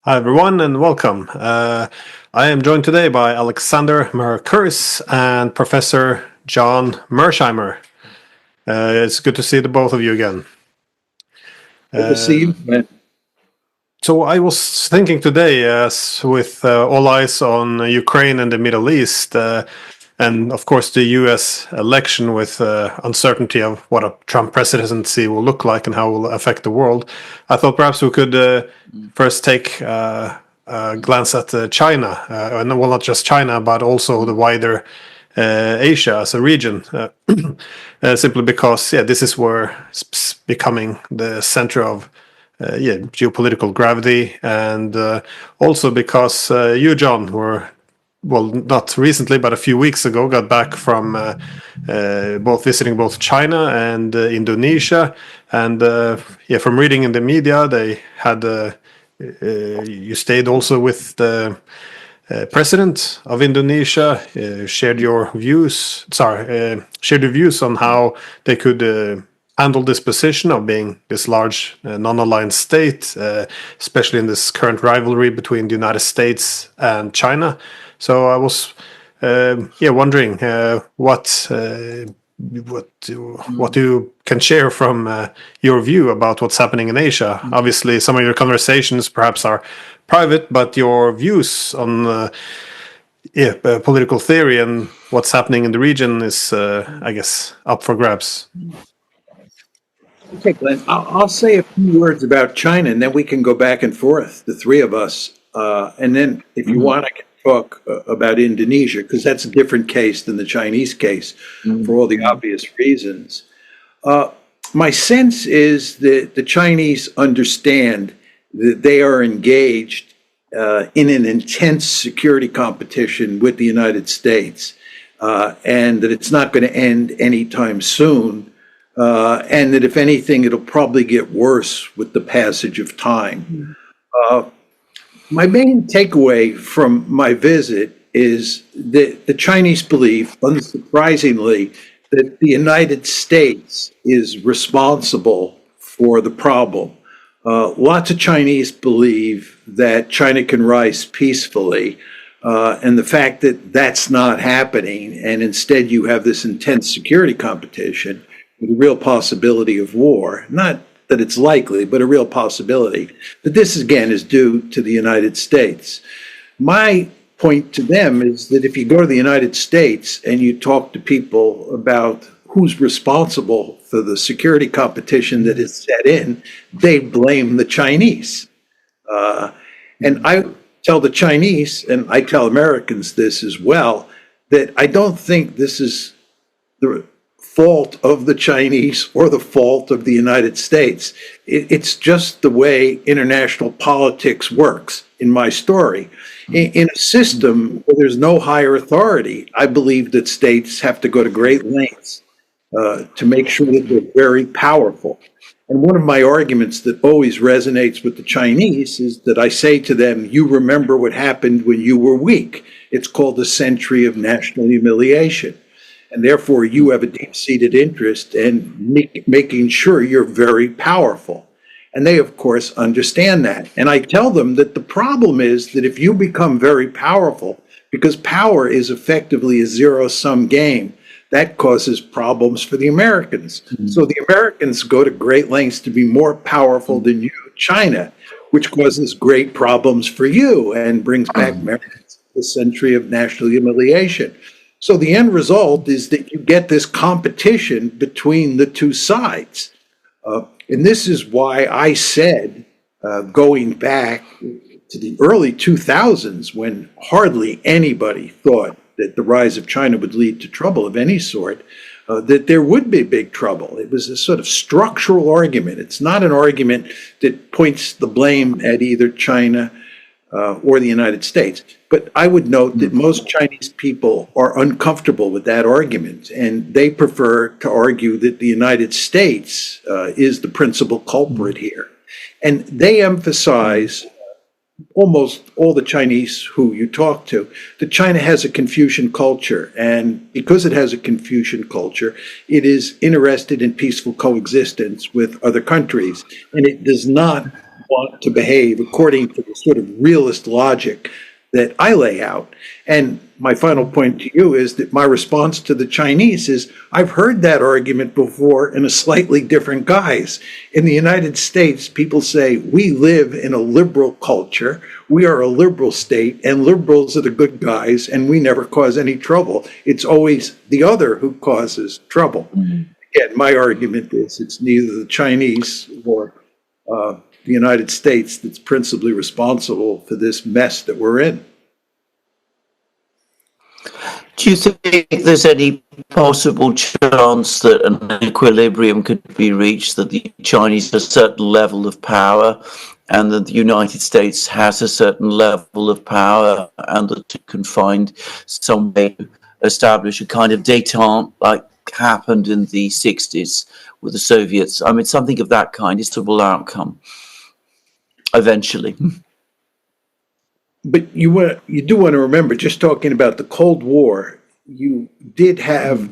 Hi, everyone, and welcome. I am joined today by Alexander Mercouris and Professor John Mearsheimer. It's good to see the both of you again. Good to see you, man. So I was thinking today, with all eyes on Ukraine and the Middle East, and of course the U.S. election with uncertainty of what a Trump presidency will look like and how it will affect the world, I thought perhaps we could first take a glance at China, and well, not just China, but also the wider Asia as a region, simply because, this is where it's becoming the center of geopolitical gravity, and also because you, John, were, well, not recently, but a few weeks ago, got back from both visiting both China and Indonesia, and from reading in the media, they had you stayed also with the president of Indonesia, shared your views. Shared your views on how they could handle this position of being this large non-aligned state, especially in this current rivalry between the United States and China. So I was, wondering what you can share from your view about what's happening in Asia. Obviously, some of your conversations perhaps are private, but your views on political theory and what's happening in the region is, I guess, up for grabs. Okay, Glenn, I'll say a few words about China, and then we can go back and forth, the three of us. And then, if you want, I can talk about Indonesia, because that's a different case than the Chinese case, for all the obvious reasons. My sense is that the Chinese understand that they are engaged in an intense security competition with the United States, and that it's not going to end anytime soon. And that if anything, it'll probably get worse with the passage of time. My main takeaway from my visit is that the Chinese believe, unsurprisingly, that the United States is responsible for the problem. Lots of Chinese believe that China can rise peacefully, and the fact that that's not happening, and instead you have this intense security competition, with a real possibility of war, not that it's likely, but a real possibility, that this again is due to the United States. My point to them is that if you go to the United States and you talk to people about who's responsible for the security competition that is set in, they blame the Chinese. And I tell the Chinese, and I tell Americans this as well, that I don't think this is the fault of the Chinese or the fault of the United States. It's just the way international politics works in my story. In a system where there's no higher authority, I believe that states have to go to great lengths to make sure that they're very powerful. And one of my arguments that always resonates with the Chinese is that I say to them, you remember what happened when you were weak. It's called the century of national humiliation. And therefore, you have a deep-seated interest in making sure you're very powerful. And they, of course, understand that. And I tell them that the problem is that if you become very powerful, because power is effectively a zero-sum game, that causes problems for the Americans. So the Americans go to great lengths to be more powerful than you, China, which causes great problems for you and brings back the century of national humiliation. So the end result is that you get this competition between the two sides. And this is why I said, going back to the early 2000s, when hardly anybody thought that the rise of China would lead to trouble of any sort, that there would be big trouble. It was a sort of structural argument. It's not an argument that points the blame at either China or the United States. But I would note that most Chinese people are uncomfortable with that argument, and they prefer to argue that the United States is the principal culprit here. And they emphasize, almost all the Chinese who you talk to, that China has a Confucian culture. And because it has a Confucian culture, it is interested in peaceful coexistence with other countries. And it does not want to behave according to the sort of realist logic that I lay out. And my final point to you is that my response to the Chinese is I've heard that argument before in a slightly different guise. In the United States, people say we live in a liberal culture, we are a liberal state, and liberals are the good guys, and we never cause any trouble. It's always the other who causes trouble. Again, my argument is it's neither the Chinese or the United States that's principally responsible for this mess that we're in. Do you think there's any possible chance that an equilibrium could be reached, that the Chinese have a certain level of power and that the United States has a certain level of power, and that it can find some way to establish a kind of détente like happened in the 60s with the Soviets? I mean, something of that kind is the real outcome eventually. But you do want to remember, just talking about the Cold War, you did have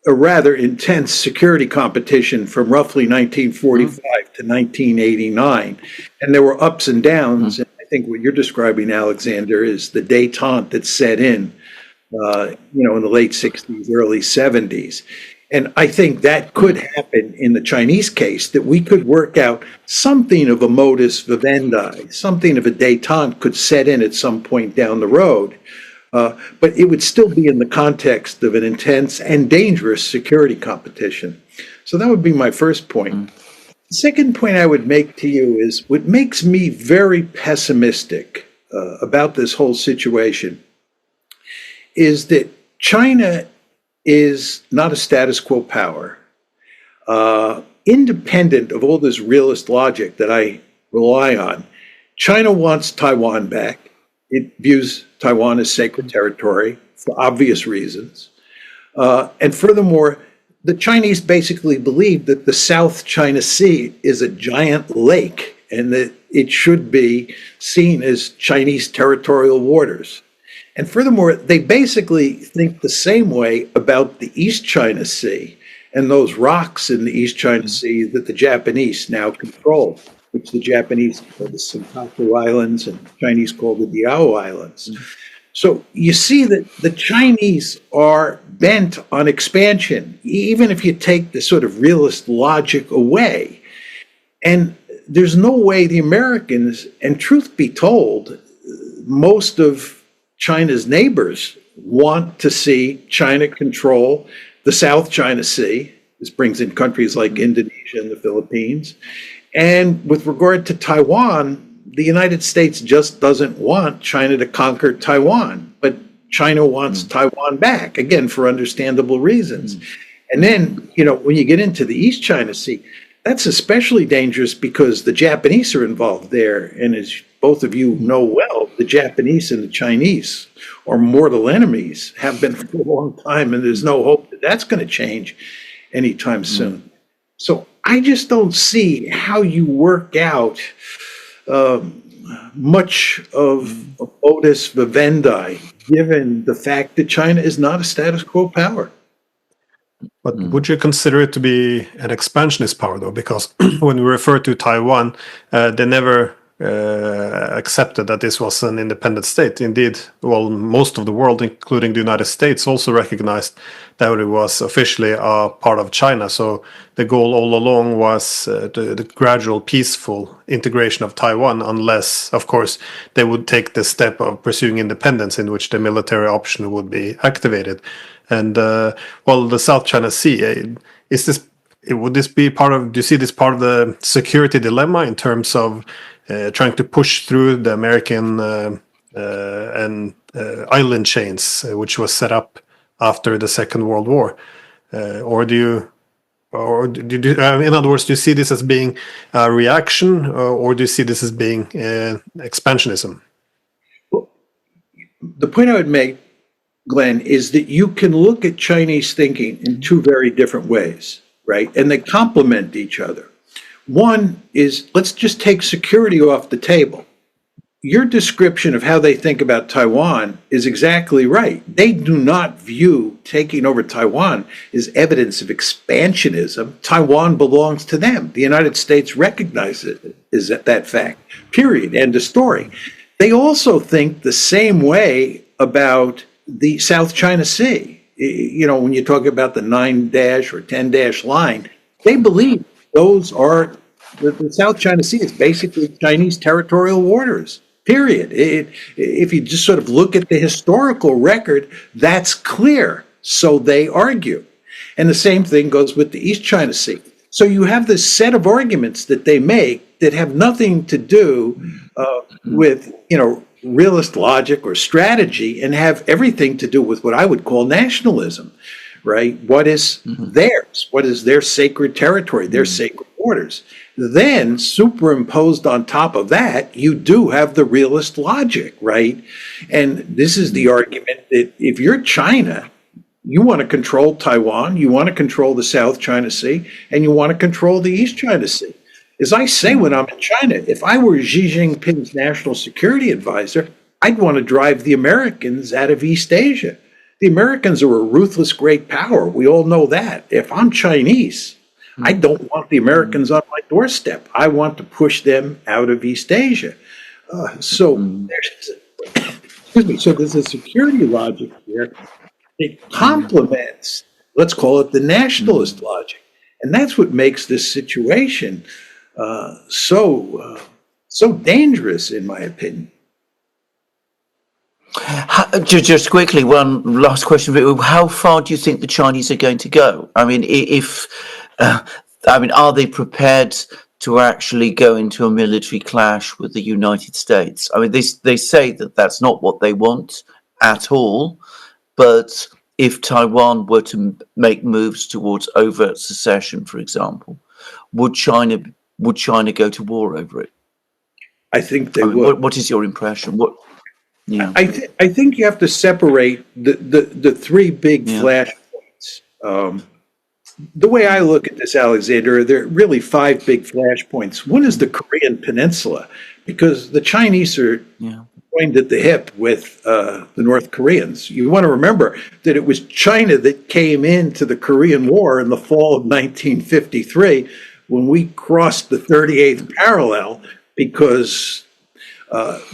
a rather intense security competition from roughly 1945 to 1989, and there were ups and downs. And I think what you're describing, Alexander, is the détente that set in, in the late 60s, early 70s. And I think that could happen in the Chinese case, that we could work out something of a modus vivendi, something of a détente could set in at some point down the road. But it would still be in the context of an intense and dangerous security competition. So that would be my first point. The second point I would make to you is what makes me very pessimistic about this whole situation is that China is not a status quo power. Independent of all this realist logic that I rely on, China wants Taiwan back. It views Taiwan as sacred territory for obvious reasons. And furthermore, the Chinese basically believe that the South China Sea is a giant lake and that it should be seen as Chinese territorial waters. And furthermore, they basically think the same way about the East China Sea and those rocks in the East China Sea that the Japanese now control, which the Japanese call the Senkaku Islands and the Chinese call the Diao Islands. So you see that the Chinese are bent on expansion, even if you take the sort of realist logic away. And there's no way the Americans, and truth be told, most of China's neighbors want to see China control the South China Sea. This brings in countries like Indonesia and the Philippines. And with regard to Taiwan, the United States just doesn't want China to conquer Taiwan, but China wants Taiwan back, again, for understandable reasons. And then, when you get into the East China Sea, that's especially dangerous because the Japanese are involved there. And as both of you know well, the Japanese and the Chinese are mortal enemies, have been for a long time, and there's no hope that that's going to change anytime soon. So I just don't see how you work out much of a modus vivendi, given the fact that China is not a status quo power. But would you consider it to be an expansionist power, though? Because when we refer to Taiwan, they never accepted that this was an independent state. Indeed, most of the world, including the United States, also recognized that it was officially a part of China. So the goal all along was the gradual, peaceful integration of Taiwan, unless, of course, they would take the step of pursuing independence, in which the military option would be activated. And the South China Sea, would this be part of? Do you see this part of the security dilemma in terms of trying to push through the American and island chains, which was set up after the Second World War, in other words, do you see this as being a reaction, or do you see this as being expansionism? Well, the point I would make, Glenn, is that you can look at Chinese thinking in two very different ways, right? And they complement each other. One is, let's just take security off the table. your description of how they think about Taiwan is exactly right. They do not view taking over Taiwan as evidence of expansionism. Taiwan belongs to them. The United States recognizes it as that fact, period, end of story. They also think the same way about the South China Sea. You know, when you talk about the 9- or 10- line, they believe those are, the South China Sea is basically Chinese territorial waters, period. If you just sort of look at the historical record, that's clear. So they argue. And the same thing goes with the East China Sea. So you have this set of arguments that they make that have nothing to do with, you know, realist logic or strategy, and have everything to do with what I would call nationalism, right? What is theirs? What is their sacred territory, their sacred waters? Then superimposed on top of that, you do have the realist logic, right? And this is the argument that if you're China, you want to control Taiwan, you want to control the South China Sea, and you want to control the East China Sea. As I say when I'm in China, if I were Xi Jinping's national security advisor, I'd want to drive the Americans out of East Asia. The Americans are a ruthless great power. We all know that. If I'm Chinese, I don't want the Americans on my doorstep. I want to push them out of East Asia. So there's a security logic here. It complements, let's call it the nationalist logic. And that's what makes this situation so dangerous, in my opinion. Just quickly, one last question. How far do you think the Chinese are going to go? I mean, are they prepared to actually go into a military clash with the United States? I mean, they say that that's not what they want at all, but if Taiwan were to make moves towards overt secession, for example, would China go to war over it? I think they would. What is your impression? Yeah. I think you have to separate the three big flashpoints. The way I look at this, Alexander, there are really five big flashpoints. One is the Korean Peninsula, because the Chinese are joined at the hip with the North Koreans. You want to remember that it was China that came into the Korean War in the fall of 1953 when we crossed the 38th parallel, because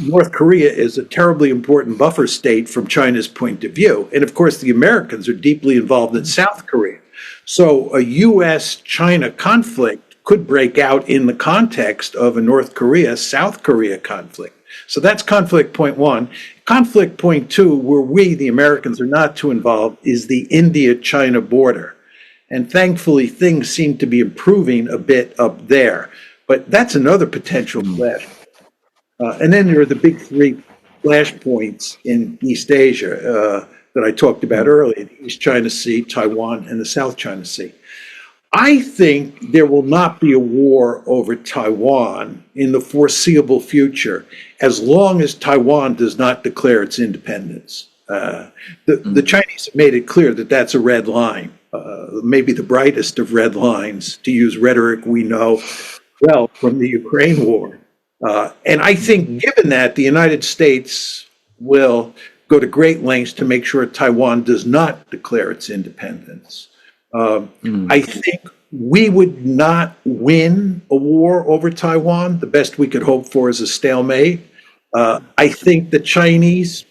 North Korea is a terribly important buffer state from China's point of view. And of course, the Americans are deeply involved in South Korea. So a U.S.-China conflict could break out in the context of a North Korea-South Korea conflict. So that's conflict point one. Conflict point two, where we, the Americans, are not too involved, is the India-China border. And thankfully, things seem to be improving a bit up there. But that's another potential flash. And then there are the big three flashpoints in East Asia that I talked about earlier, the East China Sea, Taiwan, and the South China Sea. I think there will not be a war over Taiwan in the foreseeable future as long as Taiwan does not declare its independence. The Chinese have made it clear that that's a red line, maybe the brightest of red lines, to use rhetoric we know well from the Ukraine war. And I think, given that, the United States will go to great lengths to make sure Taiwan does not declare its independence. I think we would not win a war over Taiwan. The best we could hope for is a stalemate. I think the Chinese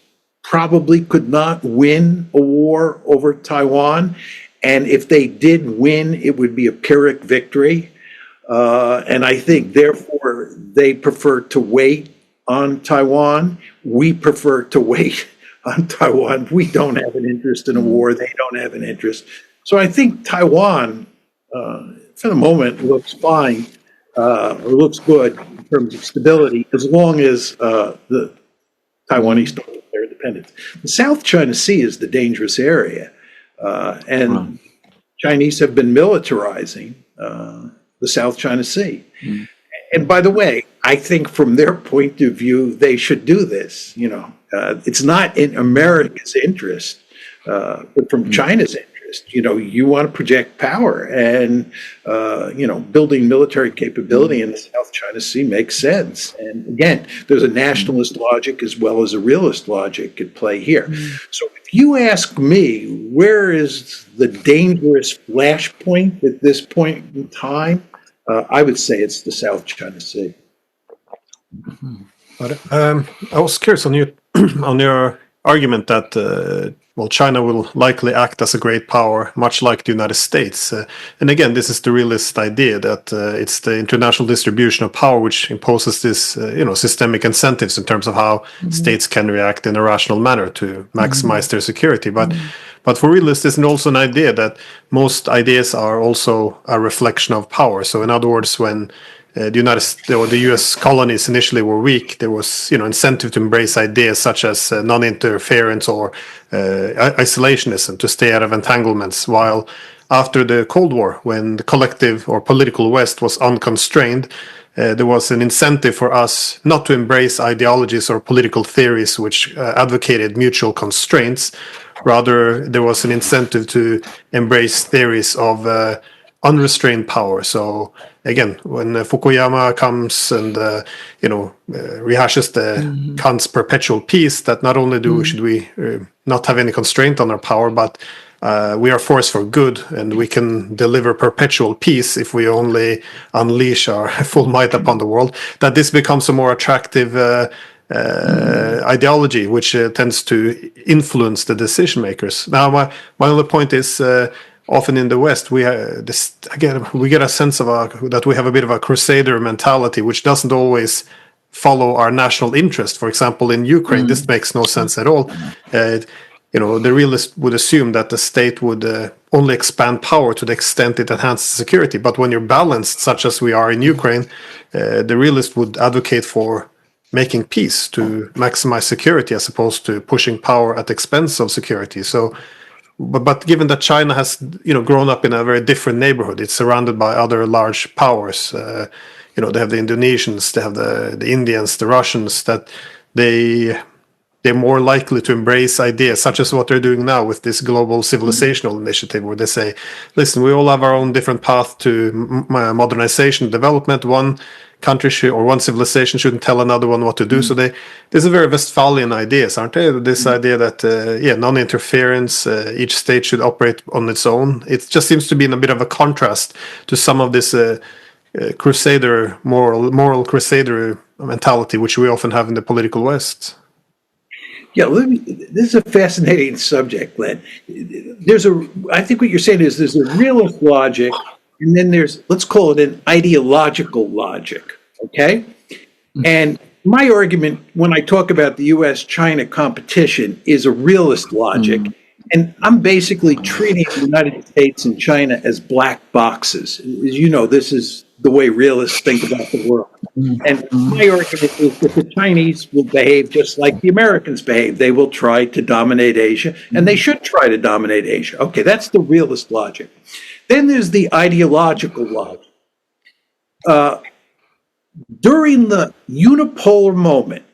probably could not win a war over Taiwan. And if they did win, it would be a Pyrrhic victory. And I think, therefore, they prefer to wait on Taiwan. We prefer to wait on Taiwan. We don't have an interest in a war. They don't have an interest. So I think Taiwan, for the moment, looks fine, or looks good in terms of stability, as long as the Taiwanese don't declare independence. The South China Sea is the dangerous area, and Chinese have been militarizing the South China Sea. And by the way, I think from their point of view, they should do this. You know, it's not in America's interest, but from China's interest, interest. You want to project power, and building military capability in the South China Sea makes sense. And again, there's a nationalist logic as well as a realist logic at play here. So if you ask me, where is the dangerous flashpoint at this point in time? I would say it's the South China Sea. I was curious on your argument that China will likely act as a great power, much like the United States. And again, this is the realist idea that it's the international distribution of power which imposes this, systemic incentives in terms of how states can react in a rational manner to maximize their security. But for realists, there's also an idea that most ideas are also a reflection of power. So in other words, when the U.S. colonies initially were weak, there was incentive to embrace ideas such as non-interference or isolationism to stay out of entanglements. While after the Cold War, when the collective or political West was unconstrained, there was an incentive for us not to embrace ideologies or political theories which advocated mutual constraints. Rather, there was an incentive to embrace theories of unrestrained power. So again, when Fukuyama comes and rehashes the Kant's perpetual peace, that not only should we not have any constraint on our power, but we are force for good, and we can deliver perpetual peace if we only unleash our full might upon the world. That this becomes a more attractive ideology, which tends to influence the decision makers. Now, my only point is. Often in the West, we get a sense of that we have a bit of a crusader mentality, which doesn't always follow our national interest. For example, in Ukraine, this makes no sense at all. The realist would assume that the state would only expand power to the extent it enhances security. But when you're balanced, such as we are in Ukraine, the realist would advocate for making peace to maximize security as opposed to pushing power at the expense of security. So. But given that China has grown up in a very different neighborhood, it's surrounded by other large powers. They have the Indonesians, they have the Indians, the Russians. That they're more likely to embrace ideas such as what they're doing now with this global civilizational initiative, where they say, "Listen, we all have our own different path to modernization, development. One country or one civilization shouldn't tell another one what to do." So there's a very Westphalian ideas, aren't they? This idea that non-interference, each state should operate on its own. It just seems to be in a bit of a contrast to some of this crusader moral crusader mentality, which we often have in the political West. Yeah, this is a fascinating subject, Glenn. I think what you're saying is there's a realist logic, and then there's, let's call it an ideological logic, okay? And my argument when I talk about the U.S.-China competition is a realist logic, and I'm basically treating the United States and China as black boxes. As you know, this is the way realists think about the world. And my argument is that the Chinese will behave just like the Americans behave. They will try to dominate Asia, and they should try to dominate Asia. Okay, that's the realist logic. Then there's the ideological logic. During the unipolar moment,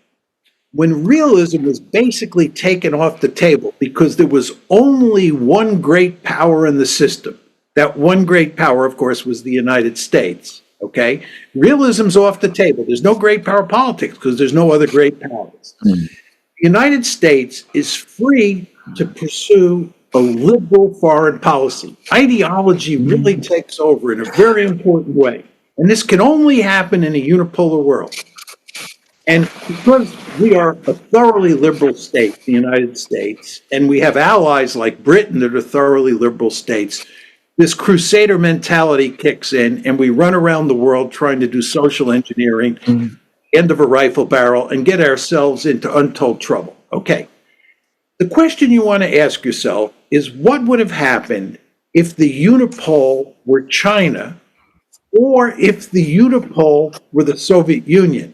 when realism was basically taken off the table because there was only one great power in the system, that one great power, of course, was the United States, okay? Realism's off the table. There's no great power politics because there's no other great powers. The United States is free to pursue a liberal foreign policy. Ideology really takes over in a very important way. And this can only happen in a unipolar world. And because we are a thoroughly liberal state, the United States, and we have allies like Britain that are thoroughly liberal states, this crusader mentality kicks in, and we run around the world trying to do social engineering, end of a rifle barrel, and get ourselves into untold trouble. Okay. The question you want to ask yourself is, what would have happened if the unipole were China, or if the unipole were the Soviet Union?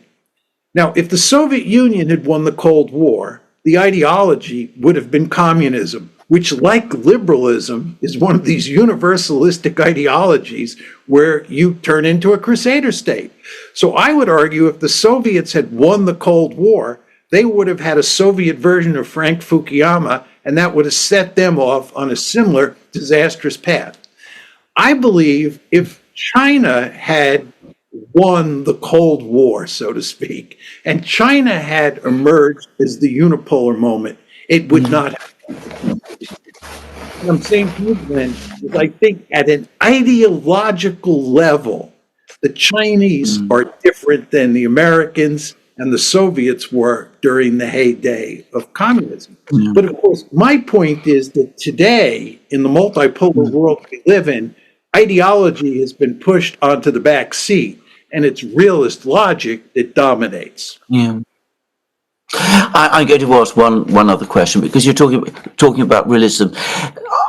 Now, if the Soviet Union had won the Cold War, the ideology would have been communism, which, like liberalism, is one of these universalistic ideologies where you turn into a crusader state. So I would argue if the Soviets had won the Cold War, they would have had a Soviet version of Frank Fukuyama, and that would have set them off on a similar disastrous path. I believe if China had won the Cold War, so to speak, and China had emerged as the unipolar moment, it would not have. What I'm saying to you, Glenn, is I think at an ideological level, the Chinese are different than the Americans and the Soviets were during the heyday of communism. But of course, my point is that today, in the multipolar world we live in, ideology has been pushed onto the back seat, and it's realist logic that dominates. Yeah. I'm going to ask one other question, because you're talking about realism.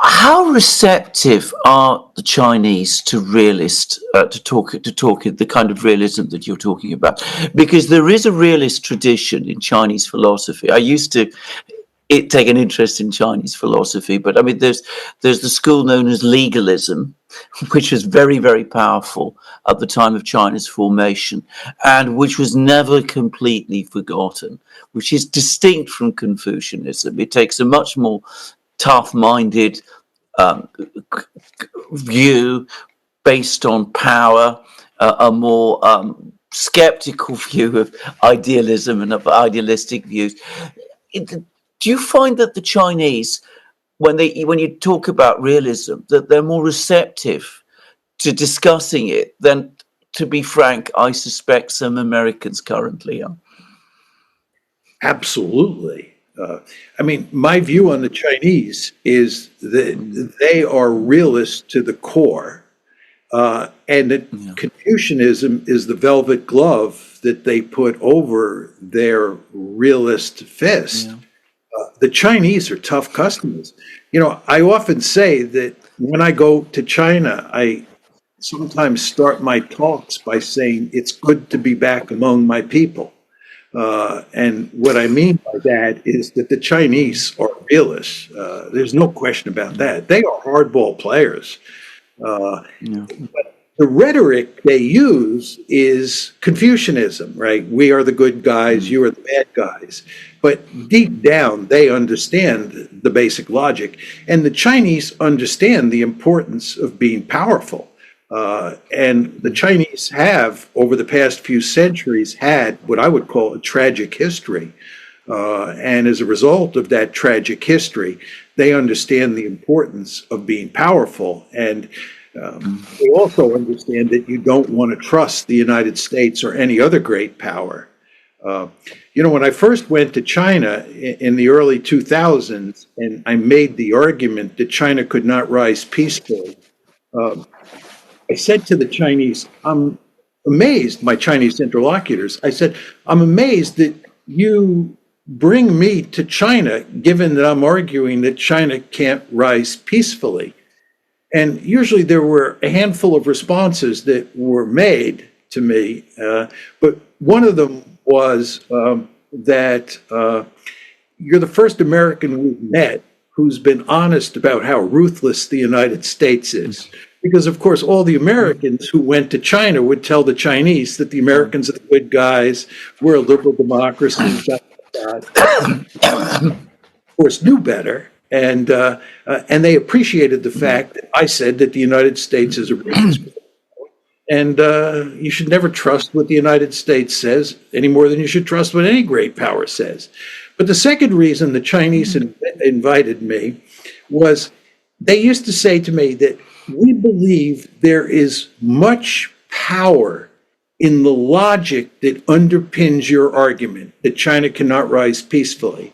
How receptive are the Chinese to realist to talk the kind of realism that you're talking about? Because there is a realist tradition in Chinese philosophy. I used to take an interest in Chinese philosophy, but I mean, there's the school known as legalism, which was very, very powerful at the time of China's formation, and which was never completely forgotten, which is distinct from Confucianism. It takes a much more tough-minded view based on power, a more skeptical view of idealism and of idealistic views. Do you find that the Chinese, when you talk about realism, that they're more receptive to discussing it than, to be frank, I suspect some Americans currently are? Absolutely. I mean, my view on the Chinese is that they are realists to the core, and that Confucianism is the velvet glove that they put over their realist fist. Yeah. The Chinese are tough customers. You know, I often say that when I go to China, I sometimes start my talks by saying it's good to be back among my people. And what I mean by that is that the Chinese are realists. There's no question about that. They are hardball players. But the rhetoric they use is Confucianism, right? We are the good guys, you are the bad guys. But deep down, they understand the basic logic. And the Chinese understand the importance of being powerful. And the Chinese have, over the past few centuries, had what I would call a tragic history. And as a result of that tragic history, they understand the importance of being powerful. And they also understand that you don't want to trust the United States or any other great power. You know, when I first went to China in the early 2000s, and I made the argument that China could not rise peacefully, I said to the Chinese, I'm amazed, my Chinese interlocutors, I said, I'm amazed that you bring me to China, given that I'm arguing that China can't rise peacefully. And usually there were a handful of responses that were made to me, but one of them was that you're the first American we've met who's been honest about how ruthless the United States is. Because, of course, all the Americans who went to China would tell the Chinese that the Americans are the good guys, we're a liberal democracy, of course, knew better. And they appreciated the fact that I said that the United States is a ruthless power. And you should never trust what the United States says any more than you should trust what any great power says. But the second reason the Chinese invited me was they used to say to me that we believe there is much power in the logic that underpins your argument that China cannot rise peacefully.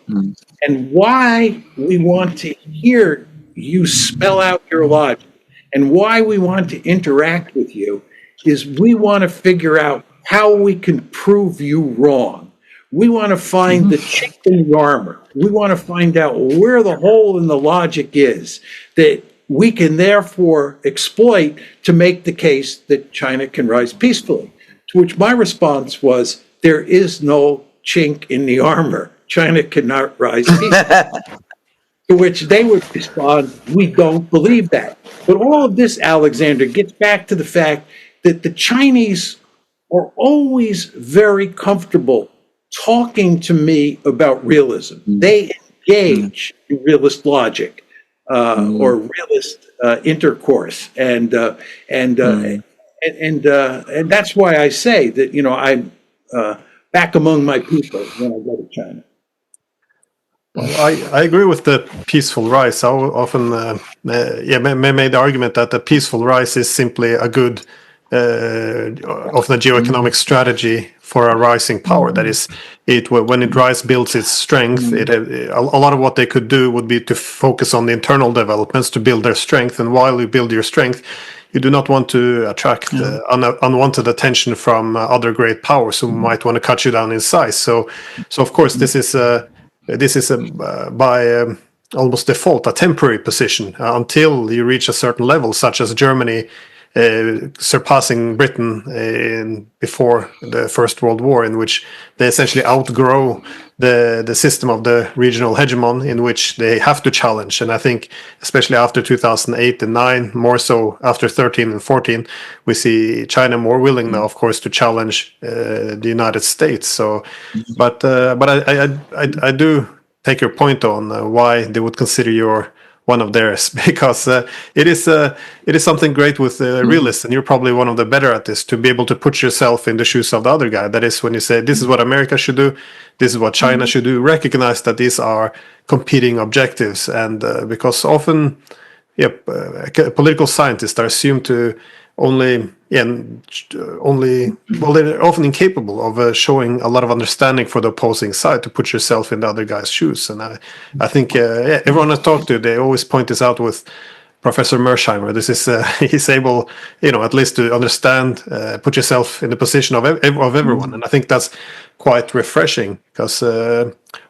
And why we want to hear you spell out your logic and why we want to interact with you is we want to figure out how we can prove you wrong. We want to find the chink in the armor. We want to find out where the hole in the logic is that we can therefore exploit to make the case that China can rise peacefully. To which my response was, there is no chink in the armor. China cannot rise peacefully. To which they would respond, we don't believe that. But all of this, Alexander, gets back to the fact that the Chinese are always very comfortable talking to me about realism. They engage in realist logic or realist intercourse, and that's why I say that, you know, I'm back among my people when I go to China. Well, I agree with the peaceful rise. I often made the argument that the peaceful rise is simply a good often a geoeconomic strategy for a rising power. That is, when it builds its strength, a lot of what they could do would be to focus on the internal developments to build their strength. And while you build your strength, you do not want to attract unwanted attention from other great powers who might want to cut you down in size. So of course, this is by almost default a temporary position until you reach a certain level, such as Germany surpassing Britain before the First World War, in which they essentially outgrow the system of the regional hegemon, in which they have to challenge. And I think especially after 2008 and 9, more so after 13 and 14, we see China more willing now, of course, to challenge the United States. So, but I do take your point on why they would consider your one of theirs, because it is something great with realists, and you're probably one of the better at this, to be able to put yourself in the shoes of the other guy. That is, when you say this is what America should do, this is what China should do, recognize that these are competing objectives, and because often, political scientists are assumed to they're often incapable of showing a lot of understanding for the opposing side, to put yourself in the other guy's shoes. And I think everyone I talk to, they always point this out with Professor Mearsheimer. This is he's able, at least to understand, put yourself in the position of everyone, and I think that's quite refreshing, because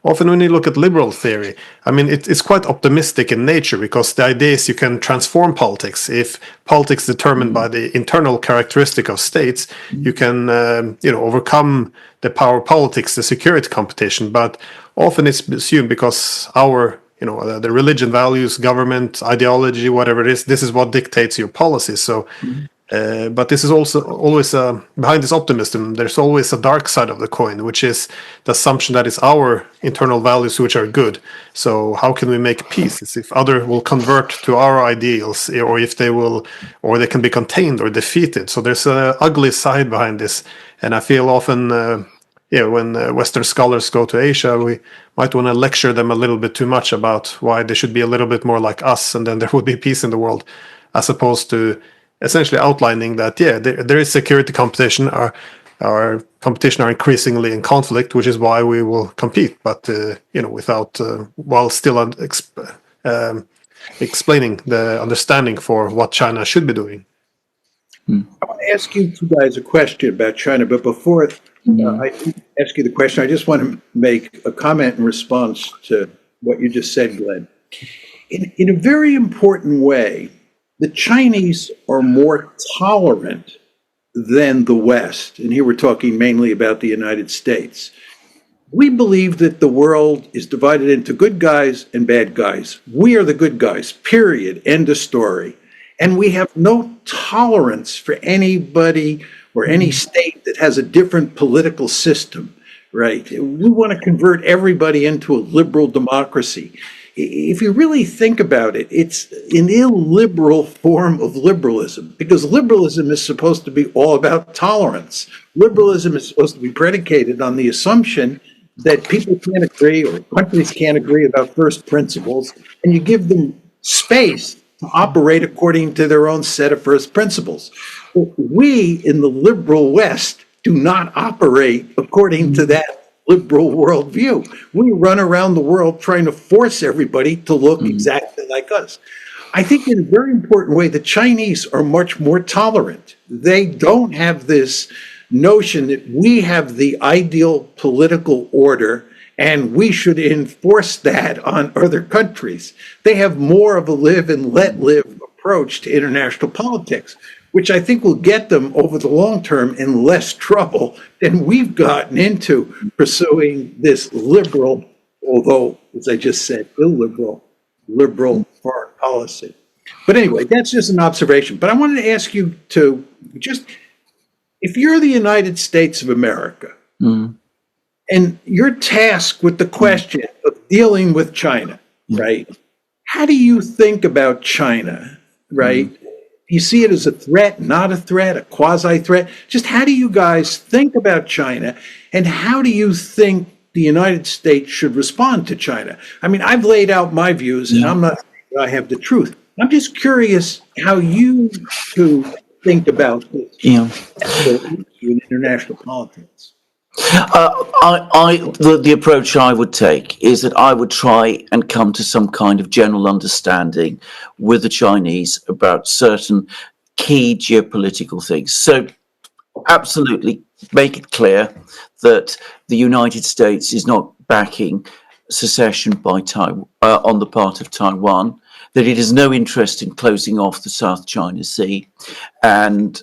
often when you look at liberal theory, I mean, it's quite optimistic in nature, because the idea is you can transform politics. If politics determined by the internal characteristic of states, you can overcome the power politics, the security competition. But often it's assumed, because our the religion, values, government, ideology, whatever it is, this is what dictates your policies. So, but this is also always behind this optimism, there's always a dark side of the coin, which is the assumption that it's our internal values which are good. So how can we make peace? It's if other will convert to our ideals, or if they will, or they can be contained or defeated. So there's an ugly side behind this, and I feel often. When Western scholars go to Asia, we might want to lecture them a little bit too much about why they should be a little bit more like us, and then there would be peace in the world, as opposed to essentially outlining that, there is security competition. Our competition are increasingly in conflict, which is why we will compete, but without while still explaining the understanding for what China should be doing. I want to ask you two guys a question about China, but before I ask you the question, I just want to make a comment in response to what you just said, Glenn. In a very important way, the Chinese are more tolerant than the West, and here we're talking mainly about the United States. We believe that the world is divided into good guys and bad guys. We are the good guys, period, end of story. And we have no tolerance for anybody or any state that has a different political system, right? We want to convert everybody into a liberal democracy. If you really think about it, it's an illiberal form of liberalism, because liberalism is supposed to be all about tolerance. Liberalism is supposed to be predicated on the assumption that people can't agree, or countries can't agree about first principles, and you give them space to operate according to their own set of first principles. We in the liberal West do not operate according to that liberal worldview. We run around the world trying to force everybody to look exactly like us. I think in a very important way, the Chinese are much more tolerant. They don't have this notion that we have the ideal political order and we should enforce that on other countries. They have more of a live and let live approach to international politics, which I think will get them over the long term in less trouble than we've gotten into pursuing this liberal, although, as I just said, illiberal, liberal foreign policy. But anyway, that's just an observation. But I wanted to ask you to just, if you're the United States of America, and you're tasked with the question of dealing with China, right? How do you think about China, right? Do you see it as a threat, not a threat, a quasi-threat? Just how do you guys think about China, and how do you think the United States should respond to China? I mean, I've laid out my views, and I'm not saying I have the truth. I'm just curious how you two think about this in international politics. The approach I would take is that I would try and come to some kind of general understanding with the Chinese about certain key geopolitical things. So absolutely make it clear that the United States is not backing secession by Taiwan on the part of Taiwan, that it has no interest in closing off the South China Sea and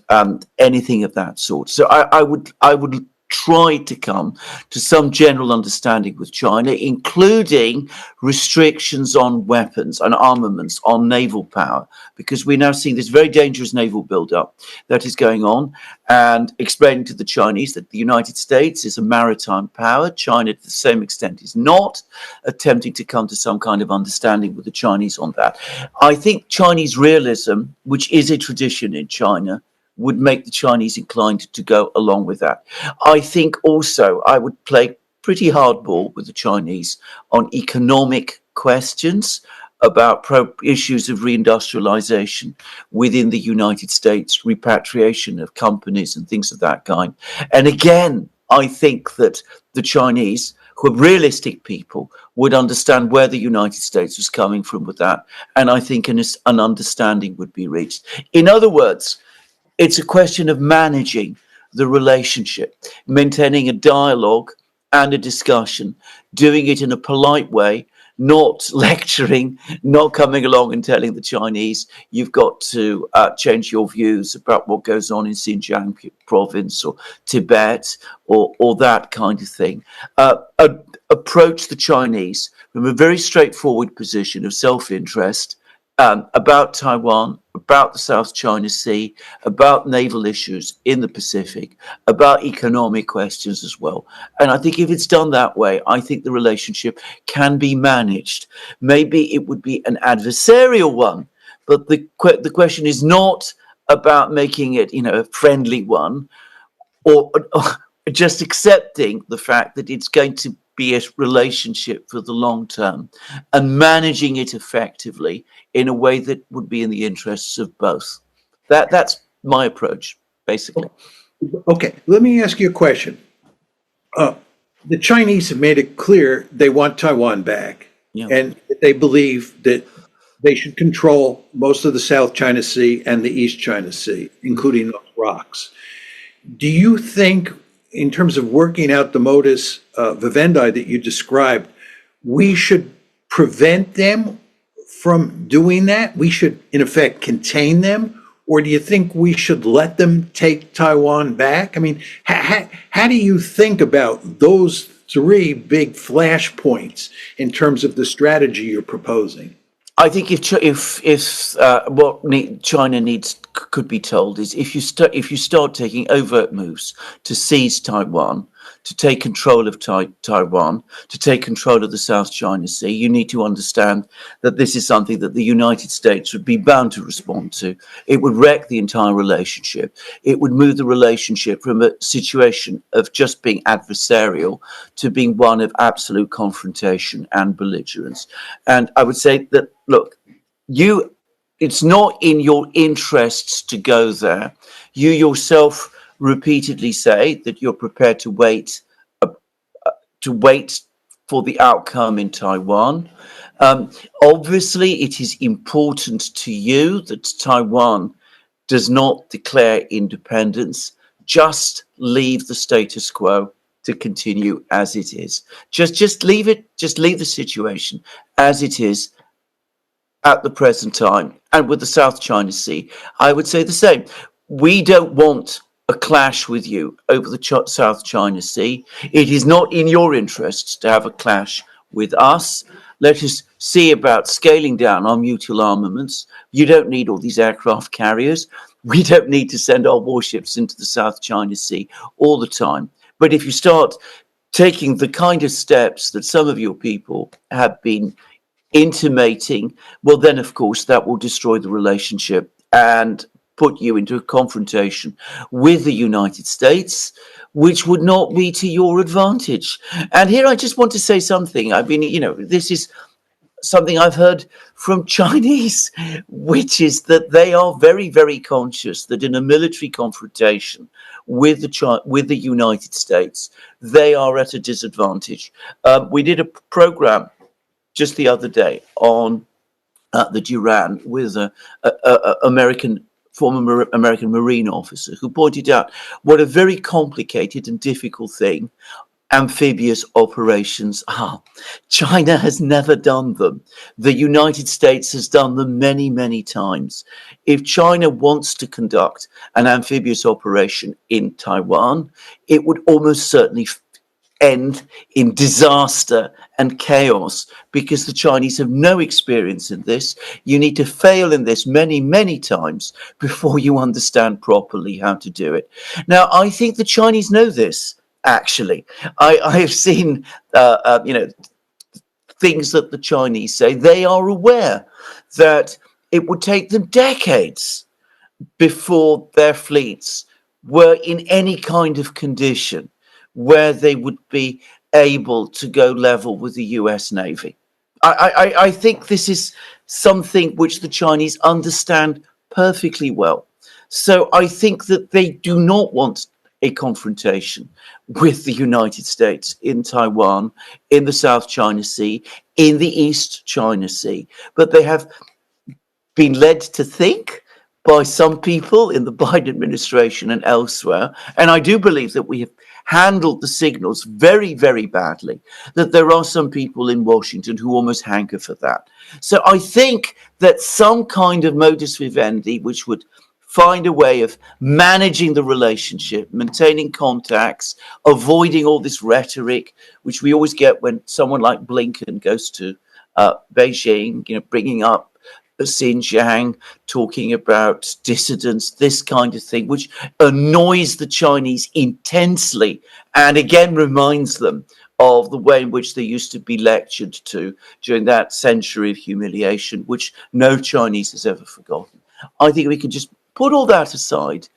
anything of that sort. So I would try to come to some general understanding with China, including restrictions on weapons and armaments, on naval power, because we now see this very dangerous naval buildup that is going on, and explaining to the Chinese that the United States is a maritime power. China, to the same extent, is not, attempting to come to some kind of understanding with the Chinese on that. I think Chinese realism, which is a tradition in China, would make the Chinese inclined to go along with that. I think also I would play pretty hardball with the Chinese on economic questions about issues of reindustrialization within the United States, repatriation of companies and things of that kind. And again, I think that the Chinese, who are realistic people, would understand where the United States was coming from with that. And I think an understanding would be reached. In other words, it's a question of managing the relationship, maintaining a dialogue and a discussion, doing it in a polite way, not lecturing, not coming along and telling the Chinese, you've got to change your views about what goes on in Xinjiang province or Tibet or that kind of thing. Approach the Chinese from a very straightforward position of self-interest, about Taiwan, about the South China Sea, about naval issues in the Pacific, about economic questions as well. And I think if it's done that way, I think the relationship can be managed. Maybe it would be an adversarial one, but the question is not about making it, a friendly one, or just accepting the fact that it's going to be a relationship for the long term and managing it effectively in a way that would be in the interests of both. That's my approach, basically. Okay, let me ask you a question. The Chinese have made it clear they want Taiwan back, and they believe that they should control most of the South China Sea and the East China Sea, including those rocks. Do you think, in terms of working out the modus vivendi that you described, we should prevent them from doing that? We should, in effect, contain them? Or do you think we should let them take Taiwan back? I mean, how do you think about those three big flashpoints in terms of the strategy you're proposing? I think if what China could be told is if you start taking overt moves to seize Taiwan, to take control of Taiwan, to take control of the South China Sea, you need to understand that this is something that the United States would be bound to respond to. It would wreck the entire relationship. It would move the relationship from a situation of just being adversarial to being one of absolute confrontation and belligerence. And I would say that, look, it's not in your interests to go there. You yourself repeatedly say that you're prepared to wait for the outcome in Taiwan. Obviously, it is important to you that Taiwan does not declare independence. Just leave the status quo to continue as it is. Just leave it. Just leave the situation as it is at the present time. And with the South China Sea, I would say the same. We don't want a clash with you over the South China Sea. It is not in your interests to have a clash with us. Let us see about scaling down our mutual armaments. You don't need all these aircraft carriers. We don't need to send our warships into the South China Sea all the time. But if you start taking the kind of steps that some of your people have been intimating, well, then, of course, that will destroy the relationship and put you into a confrontation with the United States, which would not be to your advantage. And here I just want to say something. I mean, this is something I've heard from Chinese, which is that they are very, very conscious that in a military confrontation with the United States, they are at a disadvantage. We did a program just the other day on the Duran with a former American Marine officer who pointed out what a very complicated and difficult thing amphibious operations are. China has never done them. The United States has done them many, many times. If China wants to conduct an amphibious operation in Taiwan, it would almost certainly end in disaster and chaos because the Chinese have no experience in this. You need to fail in this many, many times before you understand properly how to do it. Now, I think the Chinese know this. Actually, I have seen, things that the Chinese say. They are aware that it would take them decades before their fleets were in any kind of condition where they would be able to go level with the US Navy. I think this is something which the Chinese understand perfectly well. So I think that they do not want a confrontation with the United States in Taiwan, in the South China Sea, in the East China Sea. But they have been led to think by some people in the Biden administration and elsewhere, and I do believe that we have handled the signals very, very badly, that there are some people in Washington who almost hanker for that. So I think that some kind of modus vivendi, which would find a way of managing the relationship, maintaining contacts, avoiding all this rhetoric, which we always get when someone like Blinken goes to Beijing, bringing up Xinjiang, talking about dissidents, this kind of thing, which annoys the Chinese intensely and again reminds them of the way in which they used to be lectured to during that century of humiliation, which no Chinese has ever forgotten. I think we can just put all that aside,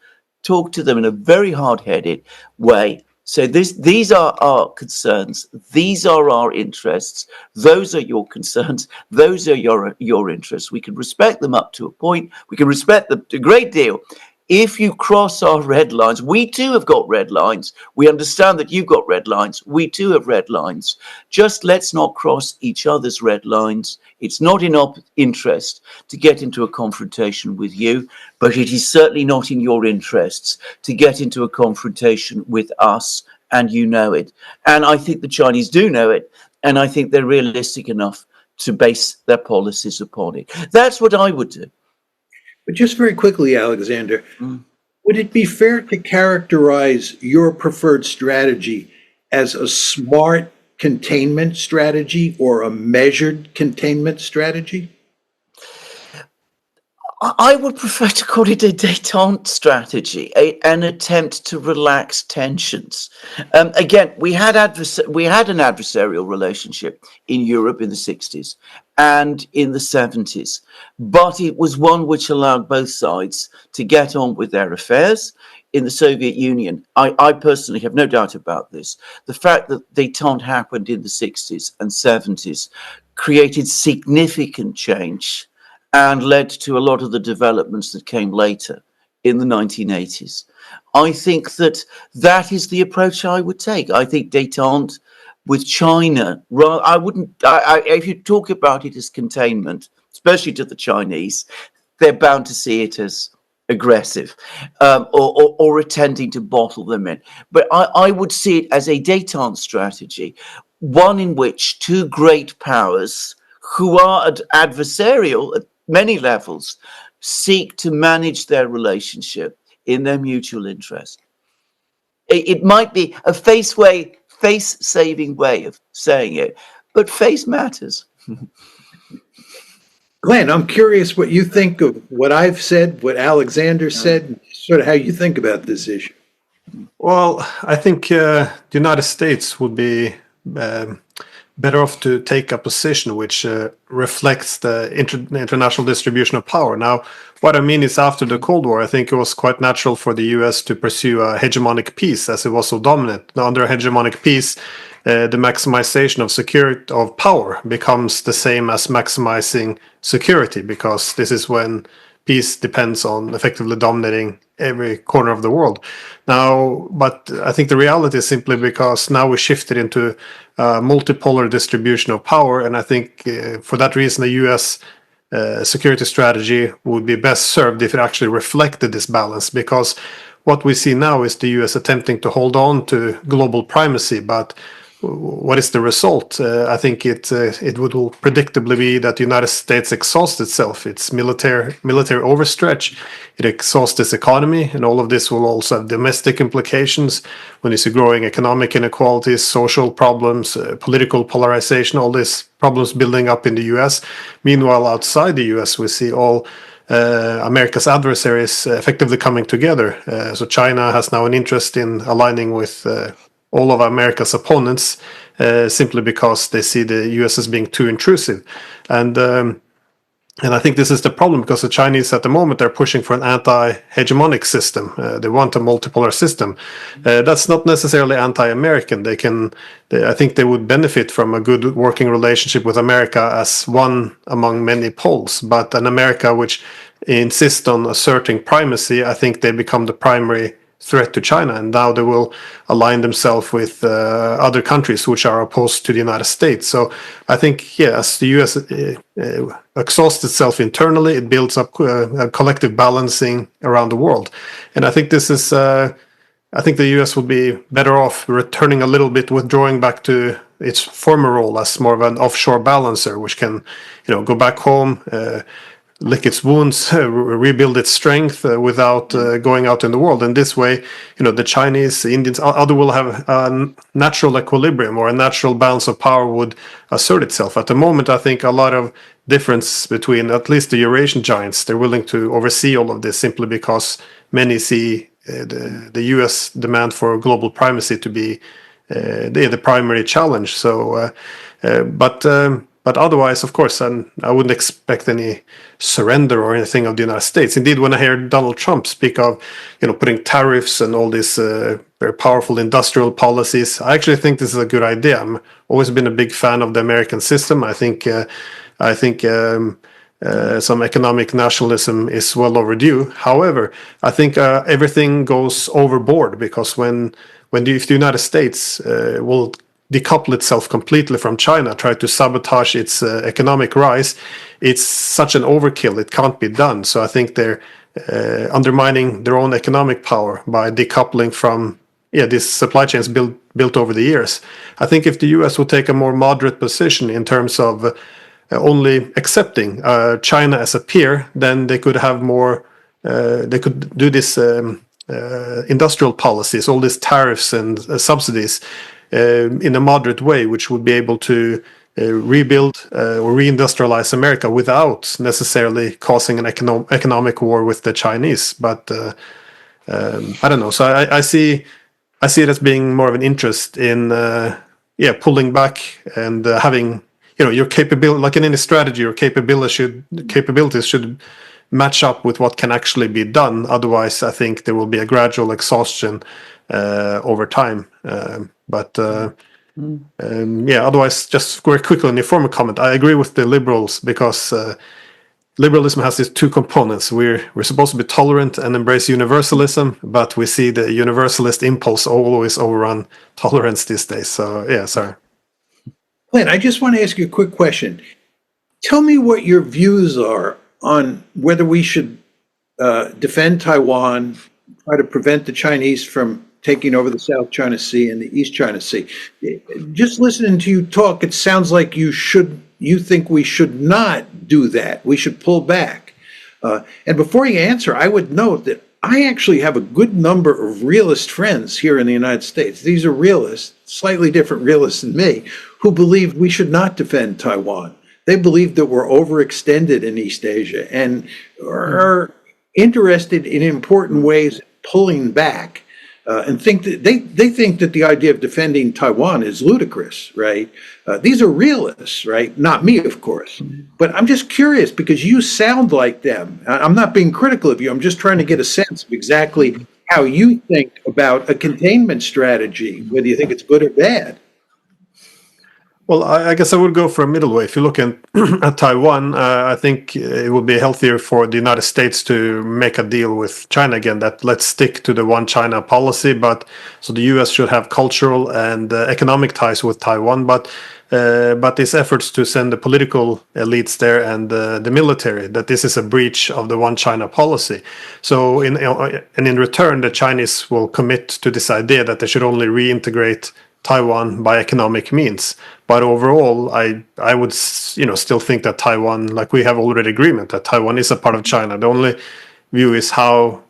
talk to them in a very hard-headed way, say these are our concerns, these are our interests, those are your concerns, those are your interests. We can respect them up to a point, we can respect them a great deal. If you cross our red lines, we too have got red lines. We understand that you've got red lines. We too have red lines. Just let's not cross each other's red lines. It's not in our interest to get into a confrontation with you, but it is certainly not in your interests to get into a confrontation with us, and you know it. And I think the Chinese do know it, and I think they're realistic enough to base their policies upon it. That's what I would do. But just very quickly, Alexander, would it be fair to characterize your preferred strategy as a smart containment strategy or a measured containment strategy? I would prefer to call it a détente strategy, an attempt to relax tensions. Again, we had an adversarial relationship in Europe in the 60s and in the 70s, but it was one which allowed both sides to get on with their affairs. In the Soviet Union, I personally have no doubt about this. The fact that détente happened in the 60s and 70s created significant change and led to a lot of the developments that came later in the 1980s. I think that is the approach I would take. I think détente with China, if you talk about it as containment, especially to the Chinese, they're bound to see it as aggressive or attempting to bottle them in. But I would see it as a détente strategy, one in which two great powers who are adversarial at many levels seek to manage their relationship in their mutual interest. It might be a face-saving way of saying it, but face matters. Glenn, I'm curious what you think of what I've said, what Alexander said, sort of how you think about this issue. Well, I think the United States would be um, better off to take a position which reflects the international distribution of power. Now, what I mean is, after the Cold War, I think it was quite natural for the US to pursue a hegemonic peace, as it was so dominant. Now, under a hegemonic peace, the maximization of security of power becomes the same as maximizing security, because this is when peace depends on effectively dominating every corner of the world. Now, but I think the reality is simply because now we shifted into multipolar distribution of power, and I think for that reason the U.S. Security strategy would be best served if it actually reflected this balance. Because what we see now is the U.S. attempting to hold on to global primacy, but what is the result? I think it would predictably be that the United States exhausts itself, its military overstretch. It exhausts its economy, and all of this will also have domestic implications when you see growing economic inequalities, social problems, political polarization, all these problems building up in the U.S. Meanwhile, outside the U.S., we see all America's adversaries effectively coming together. So China has now an interest in aligning with all of America's opponents, simply because they see the US as being too intrusive. And I think this is the problem, because the Chinese at the moment are pushing for an anti-hegemonic system. They want a multipolar system. That's not necessarily anti-American. I think they would benefit from a good working relationship with America as one among many poles. But an America which insists on asserting primacy, I think they become the primary threat to China, and now they will align themselves with other countries which are opposed to the United States. So I think, yes, the US exhausts itself internally, it builds up a collective balancing around the world. And I think this is, I think the US would be better off returning a little bit, withdrawing back to its former role as more of an offshore balancer, which can, go back home, lick its wounds, rebuild its strength without going out in the world. And this way, the Chinese, the Indians, other will have a natural equilibrium, or a natural balance of power would assert itself. At the moment, I think a lot of difference between at least the Eurasian giants, they're willing to oversee all of this simply because many see the US demand for global primacy to be the primary challenge. So, but otherwise, of course, I wouldn't expect any surrender or anything of the United States. Indeed, when I hear Donald Trump speak of, putting tariffs and all these very powerful industrial policies, I actually think this is a good idea. I've always been a big fan of the American system. I think some economic nationalism is well overdue. However, I think everything goes overboard, because if the United States will decouple itself completely from China, try to sabotage its economic rise, it's such an overkill. It can't be done. So I think they're undermining their own economic power by decoupling from these supply chains built over the years. I think if the US would take a more moderate position in terms of only accepting China as a peer, then they could have more. They could do this industrial policies, all these tariffs and subsidies, in a moderate way, which would be able to rebuild or reindustrialize America without necessarily causing an economic war with the Chinese. But I don't know. So I see it as being more of an interest in pulling back and having your capability, like in any strategy, your capabilities should match up with what can actually be done. Otherwise, I think there will be a gradual exhaustion over time. Otherwise, just very quickly on your former comment, I agree with the liberals, because liberalism has these two components. We're supposed to be tolerant and embrace universalism, but we see the universalist impulse always overrun tolerance these days. So sorry. Glenn, I just want to ask you a quick question. Tell me what your views are on whether we should defend Taiwan, try to prevent the Chinese from taking over the South China Sea and the East China Sea. Just listening to you talk, it sounds like you think we should not do that. We should pull back. And before you answer, I would note that I actually have a good number of realist friends here in the United States. These are realists, slightly different realists than me, who believe we should not defend Taiwan. They believe that we're overextended in East Asia and are interested in important ways pulling back. and think that they think that the idea of defending Taiwan is ludicrous, right? These are realists, right? Not me, of course. But I'm just curious because you sound like them. I'm not being critical of you. I'm just trying to get a sense of exactly how you think about a containment strategy, whether you think it's good or bad. Well, I guess I would go for a middle way. If you look at Taiwan, I think it would be healthier for the United States to make a deal with China again. That let's stick to the one China policy, but so the U.S. should have cultural and economic ties with Taiwan, but these efforts to send the political elites there and the military, that this is a breach of the one China policy. So in return, the Chinese will commit to this idea that they should only reintegrate Taiwan by economic means. But overall, I would still think that Taiwan, like we have already agreement that Taiwan is a part of China. The only view is how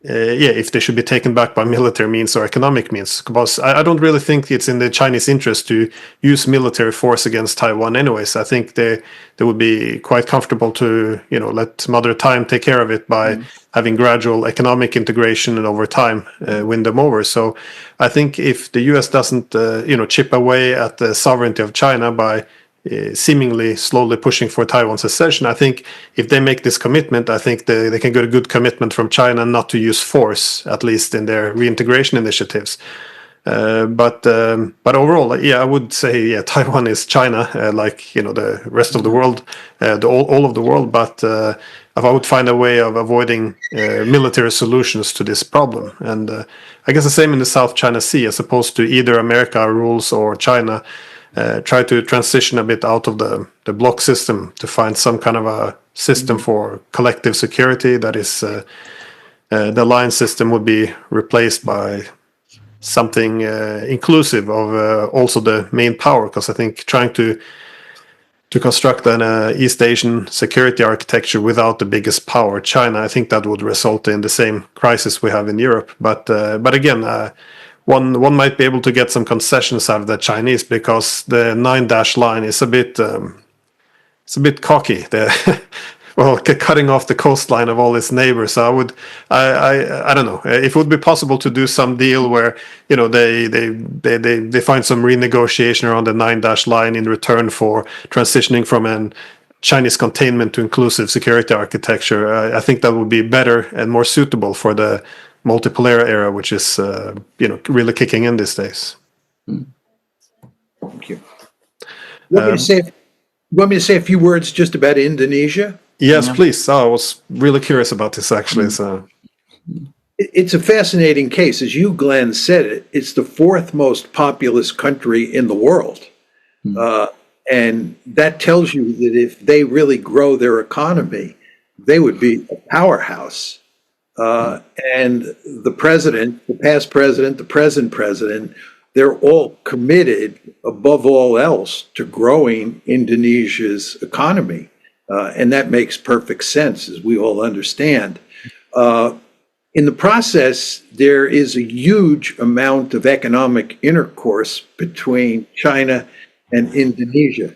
if they should be taken back by military means or economic means. Because I don't really think it's in the Chinese interest to use military force against Taiwan anyways. I think they would be quite comfortable to, let Mother Time take care of it by having gradual economic integration and over time win them over. So I think if the US doesn't, chip away at the sovereignty of China by seemingly slowly pushing for Taiwan's secession, I think if they make this commitment, I think they can get a good commitment from China not to use force, at least in their reintegration initiatives. But overall, I would say, Taiwan is China, like the rest of the world, all of the world. But if I would find a way of avoiding military solutions to this problem, and I guess the same in the South China Sea, as opposed to either America rules or China. Try to transition a bit out of the block system to find some kind of a system for collective security. That is, the alliance system would be replaced by something inclusive of also the main power. Because I think trying to construct an East Asian security architecture without the biggest power, China, I think that would result in the same crisis we have in Europe. But again. One might be able to get some concessions out of the Chinese because the 9-dash line is a bit cocky. Cutting off the coastline of all its neighbors. So I don't know if it would be possible to do some deal where they find some renegotiation around the 9-dash line in return for transitioning from an Chinese containment to inclusive security architecture. I think that would be better and more suitable for the multipolar era, which is really kicking in these days. Thank you. Want me to say a few words just about Indonesia? Yes, please. I was really curious about this actually. So it's a fascinating case, as you, Glenn, said. It's the fourth most populous country in the world, and that tells you that if they really grow their economy, they would be a powerhouse. And the president, the past president, the present president, they're all committed, above all else, to growing Indonesia's economy. And that makes perfect sense, as we all understand. In the process, there is a huge amount of economic intercourse between China and Indonesia.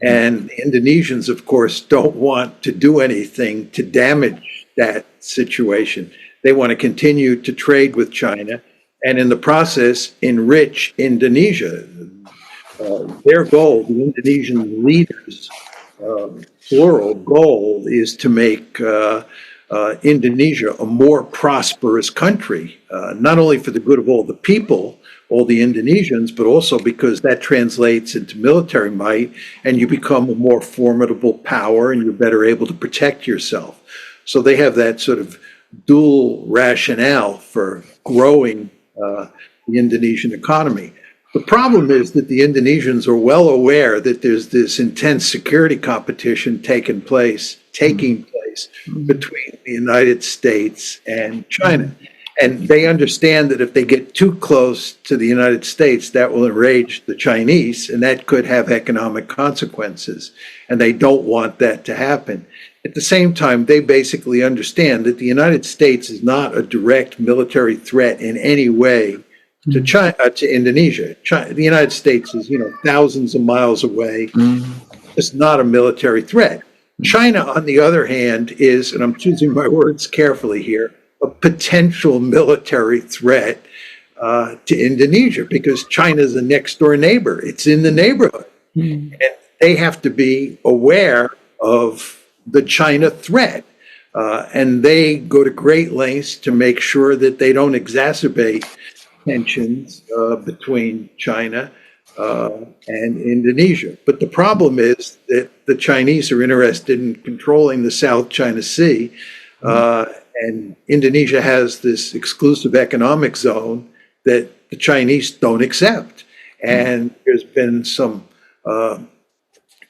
And the Indonesians, of course, don't want to do anything to damage that situation. They want to continue to trade with China and in the process enrich Indonesia. Their goal, the Indonesian leaders' plural goal, is to make Indonesia a more prosperous country, not only for the good of all the people, all the Indonesians, but also because that translates into military might and you become a more formidable power and you're better able to protect yourself. So they have that sort of dual rationale for growing the Indonesian economy. The problem is that the Indonesians are well aware that there's this intense security competition taking place between the United States and China. And they understand that if they get too close to the United States, that will enrage the Chinese, and that could have economic consequences. And they don't want that to happen. At the same time, they basically understand that the United States is not a direct military threat in any way to China, to Indonesia. The United States is, thousands of miles away. It's not a military threat. China, on the other hand, is, and I'm choosing my words carefully here, a potential military threat to Indonesia, because China's a next door neighbor. It's in the neighborhood. And they have to be aware of the China threat. And they go to great lengths to make sure that they don't exacerbate tensions between China and Indonesia. But the problem is that the Chinese are interested in controlling the South China Sea, and Indonesia has this exclusive economic zone that the Chinese don't accept. And there's been some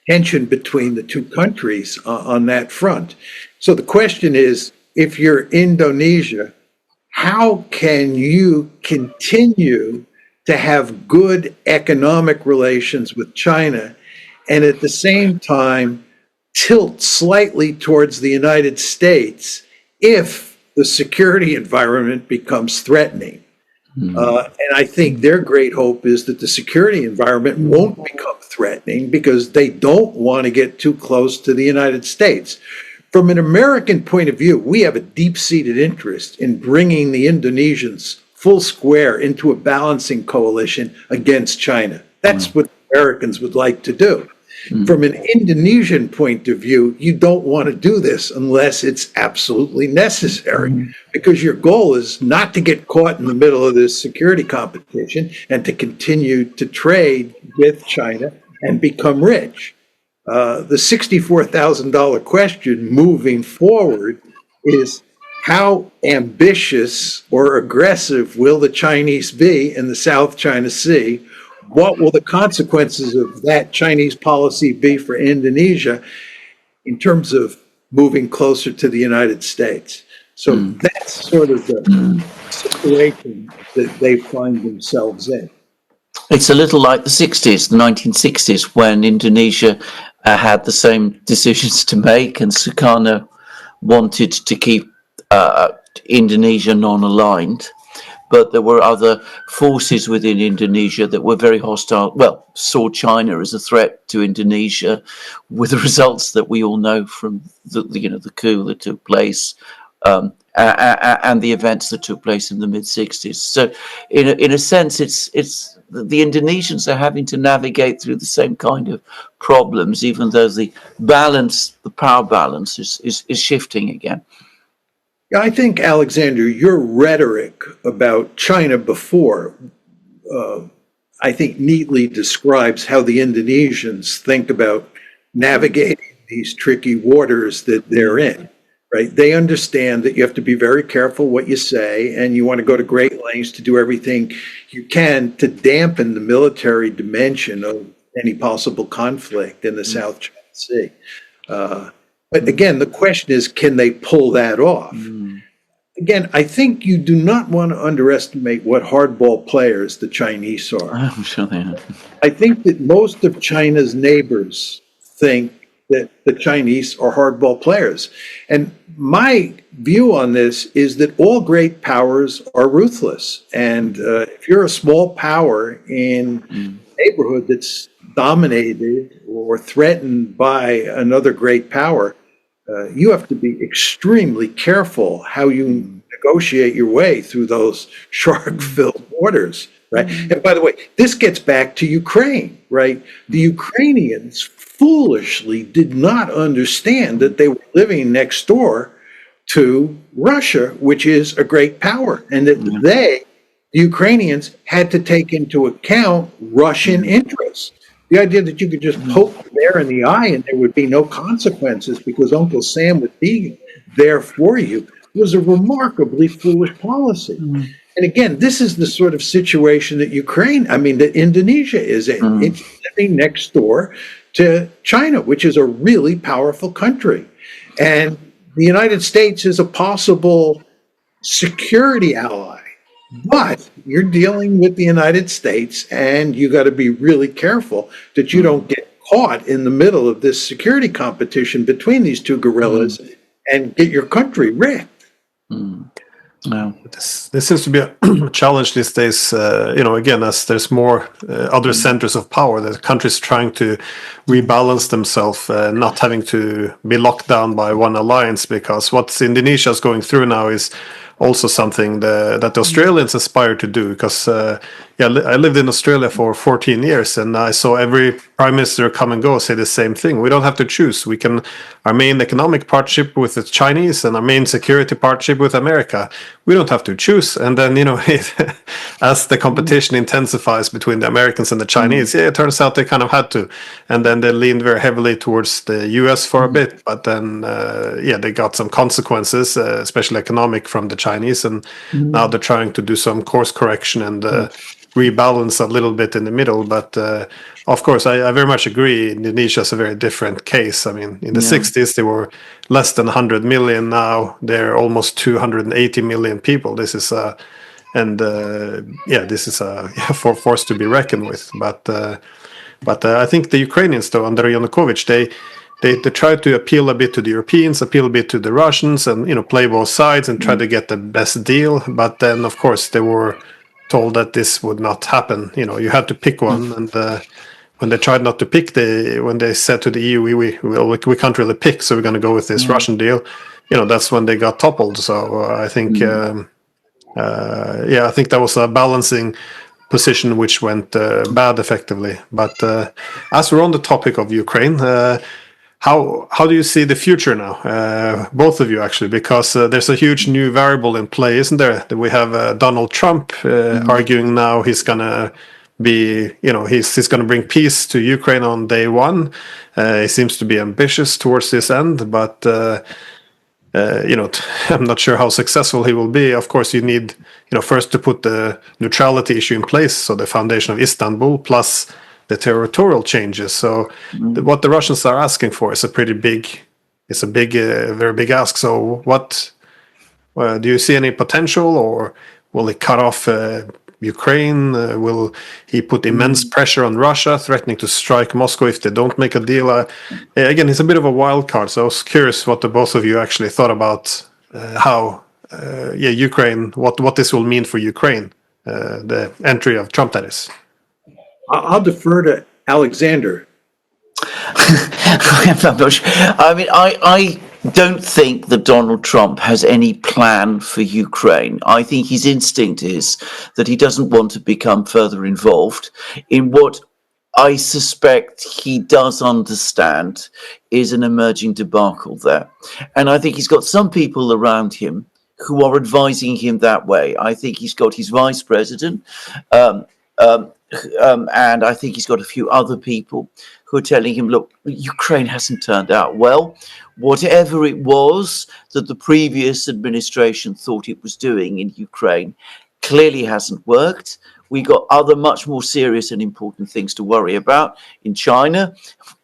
tension between the two countries on that front. So the question is, if you're Indonesia, how can you continue to have good economic relations with China and at the same time tilt slightly towards the United States if the security environment becomes threatening? And I think their great hope is that the security environment won't become threatening because they don't want to get too close to the United States. From an American point of view, we have a deep-seated interest in bringing the Indonesians full square into a balancing coalition against China. That's what Americans would like to do. From an Indonesian point of view, you don't want to do this unless it's absolutely necessary, because your goal is not to get caught in the middle of this security competition and to continue to trade with China and become rich. The $64,000 question moving forward is, how ambitious or aggressive will the Chinese be in the South China Sea? What will the consequences of that Chinese policy be for Indonesia in terms of moving closer to the United States? So that's sort of the situation that they find themselves in. It's a little like the 60s, the 1960s, when Indonesia had the same decisions to make, and Sukarno wanted to keep Indonesia non-aligned. But there were other forces within Indonesia that were very hostile. Well, saw China as a threat to Indonesia, with the results that we all know from the coup that took place, and the events that took place in the mid-60s. So, in a sense, it's the Indonesians are having to navigate through the same kind of problems, even though the power balance is shifting again. I think, Alexander, your rhetoric about China before, I think, neatly describes how the Indonesians think about navigating these tricky waters that they're in, right? They understand that you have to be very careful what you say, and you want to go to great lengths to do everything you can to dampen the military dimension of any possible conflict in the South China Sea. But again, the question is, can they pull that off? Again, I think you do not want to underestimate what hardball players the Chinese are. I'm sure they are. I think that most of China's neighbors think that the Chinese are hardball players. And my view on this is that all great powers are ruthless. And if you're a small power in a neighborhood that's dominated or threatened by another great power, you have to be extremely careful how you negotiate your way through those shark-filled waters, right? And by the way, this gets back to Ukraine, right? The Ukrainians foolishly did not understand that they were living next door to Russia, which is a great power, and that the Ukrainians, had to take into account Russian interests. The idea that you could just poke the bear in the eye and there would be no consequences because Uncle Sam would be there for you was a remarkably foolish policy. And again, this is the sort of situation that that Indonesia is in. It's living next door to China, which is a really powerful country. And the United States is a possible security ally. But you're dealing with the United States, and you got to be really careful that you don't get caught in the middle of this security competition between these two gorillas and get your country wrecked. No. This seems to be a challenge these days, again, as there's more other centers of power, the countries trying to rebalance themselves, not having to be locked down by one alliance, because what Indonesia is going through now is also something that the Australians aspire to do. Because I lived in Australia for 14 years, and I saw every prime minister come and go say the same thing. We don't have to choose. We can our main economic partnership with the Chinese and our main security partnership with America. We don't have to choose. And then as the competition intensifies between the Americans and the Chinese, it turns out they kind of had to, and then they leaned very heavily towards the U.S. for a bit. But then they got some consequences, especially economic, from the Chinese, and now they're trying to do some course correction and rebalance a little bit in the middle. But of course, I very much agree. Indonesia is a very different case. I mean, in the 60s, they were less than 100 million. Now they're almost 280 million people. This is this is a force to be reckoned with. But I think the Ukrainians, though, under Yanukovych, they tried to appeal a bit to the Europeans, appeal a bit to the Russians, and play both sides and try to get the best deal. But then, of course, they were told that this would not happen. You had to pick one, and when they tried not to pick, when they said to the EU, we can't really pick, so we're going to go with this Russian deal. That's when they got toppled. So I think, I think that was a balancing position which went bad effectively. But as we're on the topic of Ukraine, how do you see the future now? Both of you, actually, because there's a huge new variable in play, isn't there? We have Donald Trump arguing now he's going to be, he's going to bring peace to Ukraine on day one. He seems to be ambitious towards this end, but I'm not sure how successful he will be. Of course, you need, first to put the neutrality issue in place, so the foundation of Istanbul plus the territorial changes. So what the Russians are asking for is a very big ask. So what do you see any potential, or will he cut off Ukraine? Will he put immense pressure on Russia, threatening to strike Moscow if they don't make a deal? Again, he's a bit of a wild card. So I was curious what the both of you actually thought about Ukraine, what this will mean for Ukraine, the entry of Trump, that is. I'll defer to Alexander. I mean, I don't think that Donald Trump has any plan for Ukraine. I think his instinct is that he doesn't want to become further involved in what I suspect he does understand is an emerging debacle there. And I think he's got some people around him who are advising him that way. I think he's got his vice president, and I think he's got a few other people who are telling him, look, Ukraine hasn't turned out well. Whatever it was that the previous administration thought it was doing in Ukraine clearly hasn't worked. We got other much more serious and important things to worry about in China,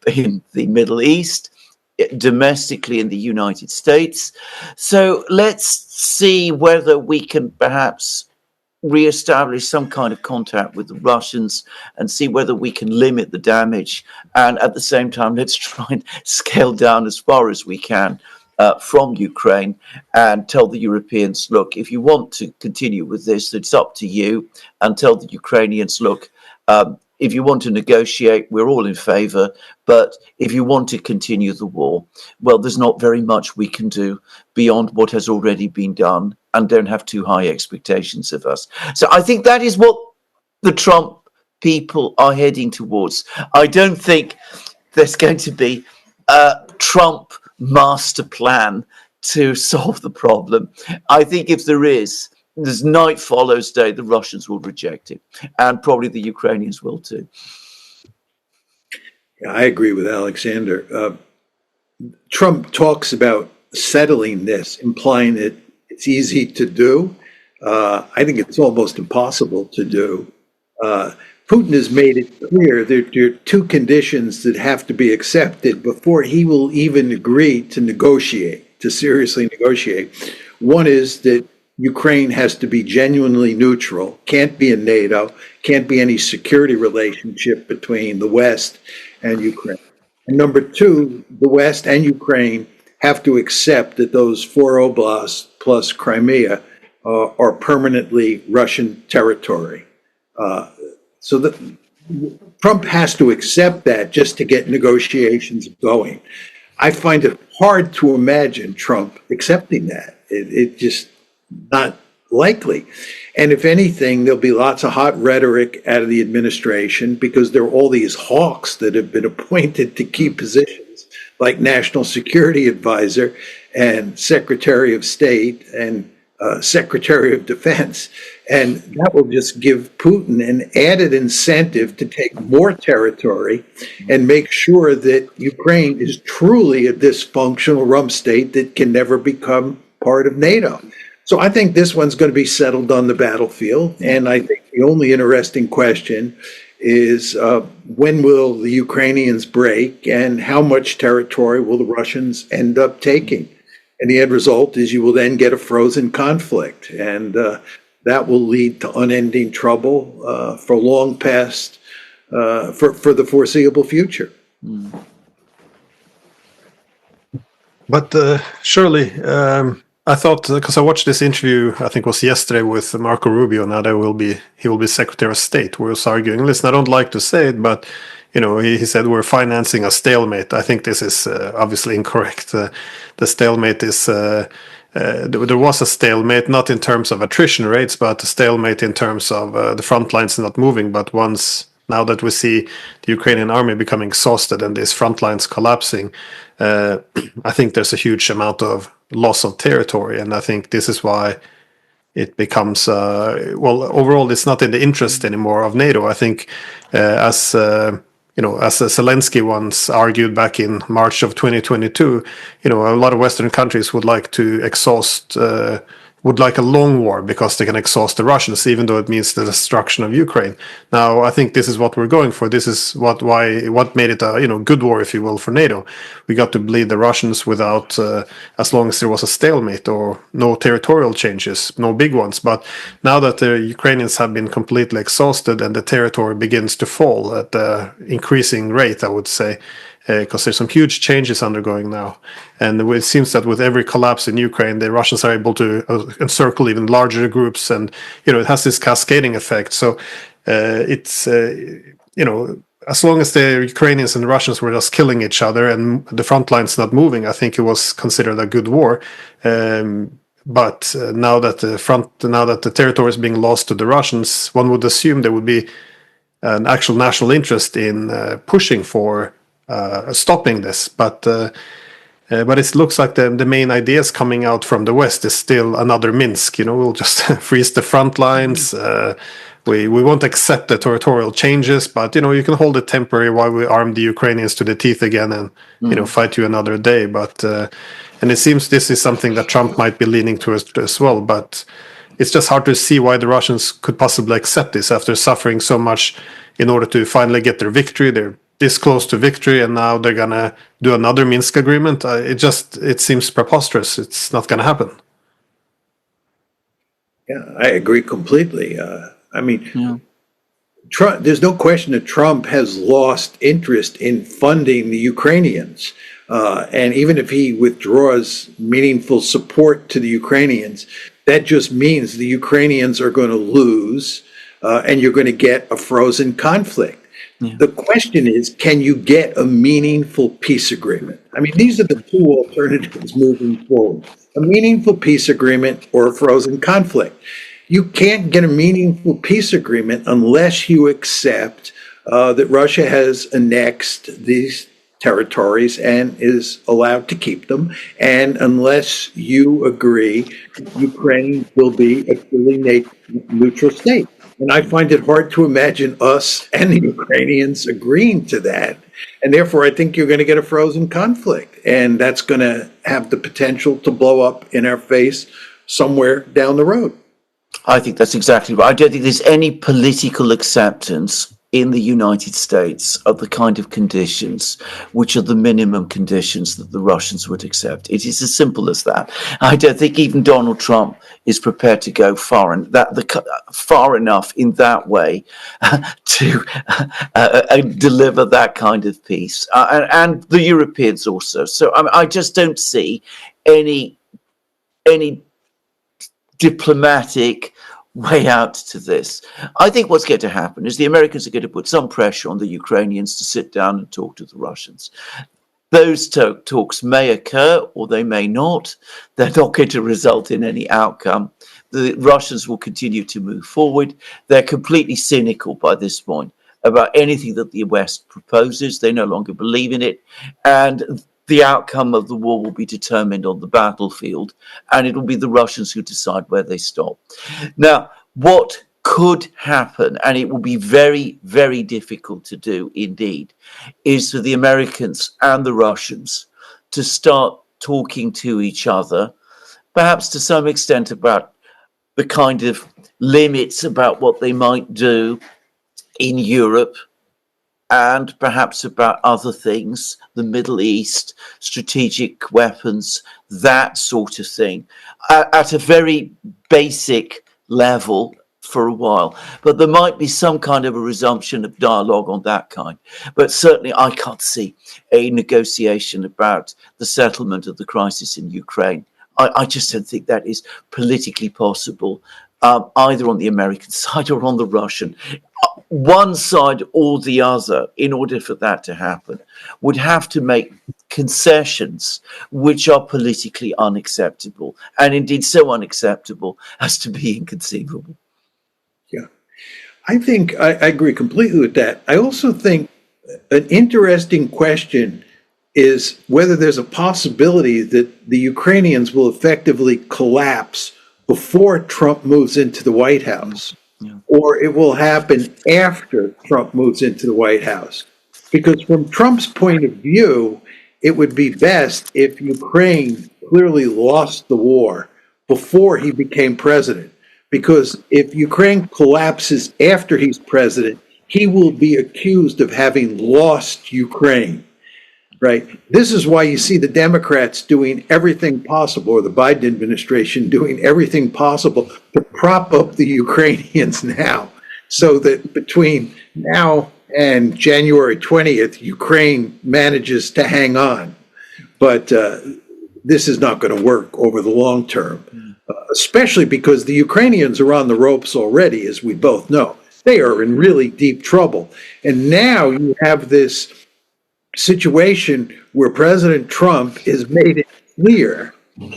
in the Middle East, domestically in the United States. So let's see whether we can perhaps re-establish some kind of contact with the Russians and see whether we can limit the damage. And at the same time, let's try and scale down as far as we can from Ukraine and tell the Europeans, look, if you want to continue with this, it's up to you. And tell the Ukrainians, look, if you want to negotiate, we're all in favor. But if you want to continue the war, well, there's not very much we can do beyond what has already been done, and don't have too high expectations of us. So I think that is what the Trump people are heading towards. I don't think there's going to be a Trump master plan to solve the problem. I think if there is, there's night follows day, the Russians will reject it, and probably the Ukrainians will too. Yeah, I agree with Alexander. Trump talks about settling this, implying that it's easy to do. I think it's almost impossible to do. Putin has made it clear that there are two conditions that have to be accepted before he will even agree to negotiate, to seriously negotiate. One is that Ukraine has to be genuinely neutral, can't be in NATO, can't be any security relationship between the West and Ukraine. And number two, the West and Ukraine have to accept that those four oblasts plus Crimea are permanently Russian territory. So that Trump has to accept that just to get negotiations going. I find it hard to imagine Trump accepting that. It just not likely. And if anything, there'll be lots of hot rhetoric out of the administration because there are all these hawks that have been appointed to key positions like National Security Advisor and Secretary of State and Secretary of Defense. And that will just give Putin an added incentive to take more territory and make sure that Ukraine is truly a dysfunctional rump state that can never become part of NATO. So I think this one's going to be settled on the battlefield. And I think the only interesting question is when will the Ukrainians break and how much territory will the Russians end up taking? And the end result is you will then get a frozen conflict. And that will lead to unending trouble for long past, for the foreseeable future. But surely, I thought, because I watched this interview, I think it was yesterday, with Marco Rubio. Now he will be Secretary of State, where he was arguing. Listen, I don't like to say it, but he said we're financing a stalemate. I think this is obviously incorrect. The stalemate is there was a stalemate, not in terms of attrition rates, but a stalemate in terms of the front lines not moving. But now that we see the Ukrainian army becoming exhausted and these front lines collapsing, I think there's a huge amount of loss of territory, and I think this is why it becomes overall it's not in the interest anymore of NATO. I think as Zelensky once argued back in March of 2022, a lot of Western countries would like to would like a long war because they can exhaust the Russians, even though it means the destruction of Ukraine. Now, I think this is what we're going for. This is what made it a good war, if you will, for NATO. We got to bleed the Russians without, as long as there was a stalemate or no territorial changes, no big ones. But now that the Ukrainians have been completely exhausted and the territory begins to fall at an increasing rate, I would say, because there's some huge changes undergoing now. And it seems that with every collapse in Ukraine, the Russians are able to encircle even larger groups, and it has this cascading effect. So it's as long as the Ukrainians and the Russians were just killing each other and the front lines not moving, I think it was considered a good war. But now that the territory is being lost to the Russians, one would assume there would be an actual national interest in pushing for stopping this, but it looks like the main ideas coming out from the West is still another Minsk. We'll just freeze the front lines. We won't accept the territorial changes, but you can hold it temporary while we arm the Ukrainians to the teeth again and fight you another day. But and it seems this is something that Trump might be leaning towards as well. But it's just hard to see why the Russians could possibly accept this after suffering so much in order to finally get their victory. They're this close to victory, and now they're gonna do another Minsk agreement. It seems preposterous. It's not gonna happen. Yeah, I agree completely. Trump, there's no question that Trump has lost interest in funding the Ukrainians. And even if he withdraws meaningful support to the Ukrainians, that just means the Ukrainians are going to lose, and you're going to get a frozen conflict. Yeah. The question is, can you get a meaningful peace agreement? These are the two alternatives moving forward: a meaningful peace agreement or a frozen conflict. You can't get a meaningful peace agreement unless you accept that Russia has annexed these territories and is allowed to keep them, and unless you agree Ukraine will be a truly neutral state. And I find it hard to imagine us and the Ukrainians agreeing to that. And therefore, I think you're going to get a frozen conflict. And that's going to have the potential to blow up in our face somewhere down the road. I think that's exactly right. I don't think there's any political acceptance in the United States of the kind of conditions which are the minimum conditions that the Russians would accept. It is as simple as that. I don't think even Donald Trump is prepared to go far enough in that way to deliver that kind of peace, and the Europeans also. So I just don't see any diplomatic way out to this. I think what's going to happen is the Americans are going to put some pressure on the Ukrainians to sit down and talk to the Russians. Those talks may occur or they may not. They're not going to result in any outcome. The Russians will continue to move forward. They're completely cynical by this point about anything that the West proposes. They no longer believe in it. And the outcome of the war will be determined on the battlefield, and it will be the Russians who decide where they stop. Now, what could happen, and it will be very, very difficult to do indeed, is for the Americans and the Russians to start talking to each other, perhaps to some extent about the kind of limits about what they might do in Europe, and perhaps about other things, the Middle East, strategic weapons, that sort of thing, at a very basic level for a while. But there might be some kind of a resumption of dialogue on that kind. But certainly I can't see a negotiation about the settlement of the crisis in Ukraine. I just don't think that is politically possible, either on the American side or on the Russian. One side or the other, in order for that to happen, would have to make concessions which are politically unacceptable, and indeed so unacceptable as to be inconceivable. Yeah, I think I agree completely with that. I also think an interesting question is whether there's a possibility that the Ukrainians will effectively collapse before Trump moves into the White House. Yeah. Or it will happen after Trump moves into the White House. Because from Trump's point of view, it would be best if Ukraine clearly lost the war before he became president. Because if Ukraine collapses after he's president, he will be accused of having lost Ukraine. Right. This is why you see the Democrats doing everything possible, or the Biden administration doing everything possible to prop up the Ukrainians now, so that between now and January 20th, Ukraine manages to hang on. But this is not going to work over the long term, especially because the Ukrainians are on the ropes already, as we both know. They are in really deep trouble. And now you have this situation where President Trump has made it clear,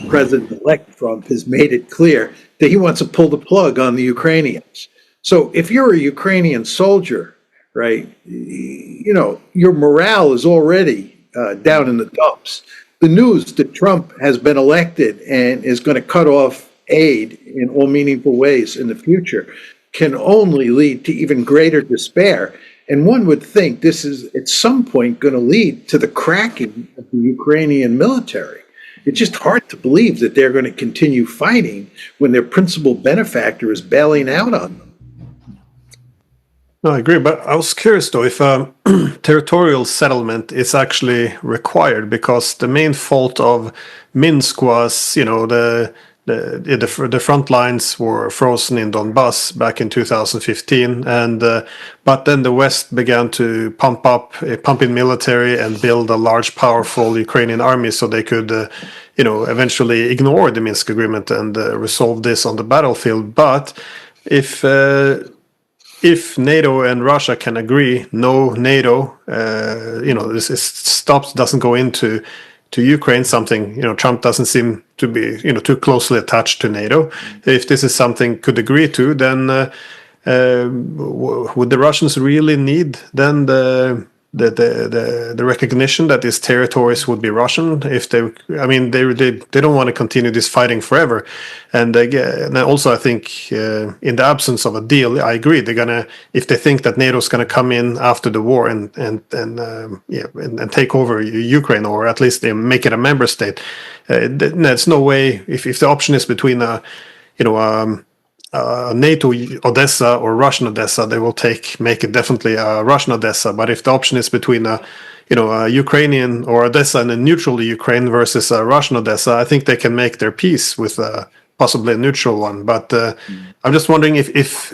President-elect Trump has made it clear that he wants to pull the plug on the Ukrainians. So if you're a Ukrainian soldier, right, you know, your morale is already down in the dumps. The news that Trump has been elected and is going to cut off aid in all meaningful ways in the future can only lead to even greater despair. And one would think this is at some point going to lead to the cracking of the Ukrainian military. It's just hard to believe that they're going to continue fighting when their principal benefactor is bailing out on them. No, I agree, but I was curious though if territorial settlement is actually required, because the main fault of Minsk was, you know, the front lines were frozen in Donbass back in 2015, and but then the West began to pump in military and build a large, powerful Ukrainian army, so they could, you know, eventually ignore the Minsk agreement and resolve this on the battlefield. But if NATO and Russia can agree, no NATO, you know, this doesn't go into Ukraine, something, you know, Trump doesn't seem to be, you know, too closely attached to NATO. If this is something could agree to, then would the Russians really need then the recognition that these territories would be Russian? If they, I mean, they don't want to continue this fighting forever. And again, also I think in the absence of a deal, I agree, they're gonna, if they think that NATO's gonna come in after the war and take over Ukraine, or at least they make it a member state, there's no way. If the option is between NATO Odessa or Russian Odessa, they will make it definitely a Russian Odessa. But if the option is between a Ukrainian or Odessa and a neutral Ukraine versus a Russian Odessa, I think they can make their peace with possibly a neutral one. But I'm just wondering if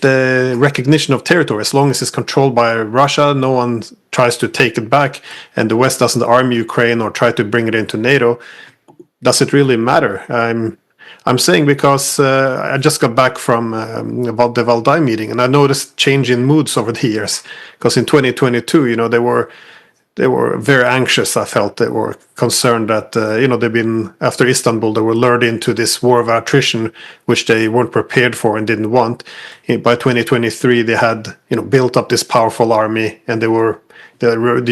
the recognition of territory, as long as it's controlled by Russia, no one tries to take it back, and the West doesn't arm Ukraine or try to bring it into NATO, does it really matter? I'm saying because I just got back from about the Valdai meeting, and I noticed change in moods over the years. Because in 2022, you know, there were they were very anxious. I felt they were concerned that they've been after Istanbul, they were lured into this war of attrition, which they weren't prepared for and didn't want. By 2023, they had built up this powerful army, and the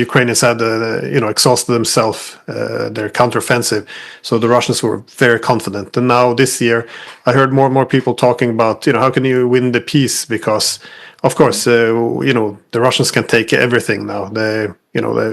Ukrainians had exhausted themselves their counteroffensive. So the Russians were very confident. And now this year, I heard more and more people talking about how can you win the peace, because of course the Russians can take everything now. The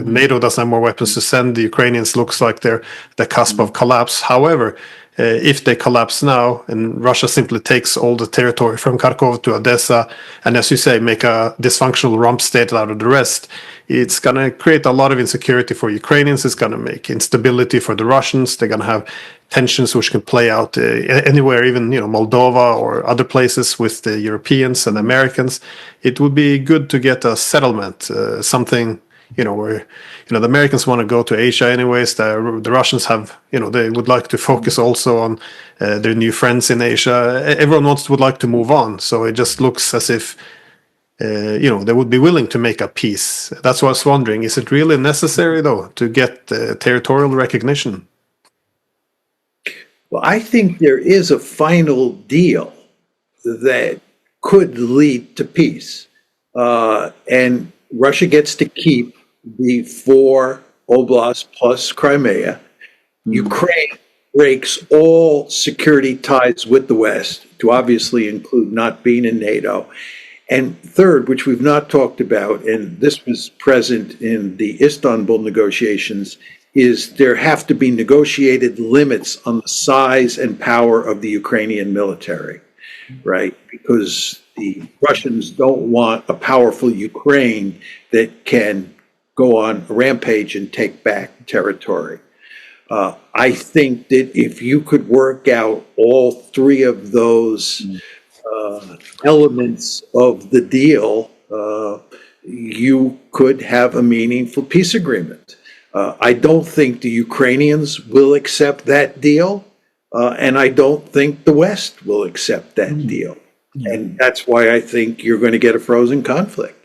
NATO doesn't have more weapons to send. The Ukrainians looks like they're the cusp of collapse. However, if they collapse now and Russia simply takes all the territory from Kharkov to Odessa, and as you say, make a dysfunctional rump state out of the rest, it's going to create a lot of insecurity for Ukrainians. It's going to make instability for the Russians. They're going to have tensions which can play out anywhere, even Moldova or other places with the Europeans and Americans. It would be good to get a settlement, something where the Americans want to go to Asia anyways. The Russians have they would like to focus also on their new friends in Asia. Everyone would like to move on. So it just looks as if they would be willing to make a peace. That's what I was wondering. Is it really necessary though to get territorial recognition? Well, I think there is a final deal that could lead to peace, and Russia gets to keep the 4 oblasts plus Crimea. Ukraine breaks all security ties with the West, to obviously include not being in NATO. And third, which we've not talked about, and this was present in the Istanbul negotiations, is there have to be negotiated limits on the size and power of the Ukrainian military, right? Because the Russians don't want a powerful Ukraine that can go on a rampage and take back territory. I think that if you could work out all 3 of those elements of the deal, you could have a meaningful peace agreement. I don't think the Ukrainians will accept that deal, and I don't think the West will accept that deal. And that's why I think you're going to get a frozen conflict.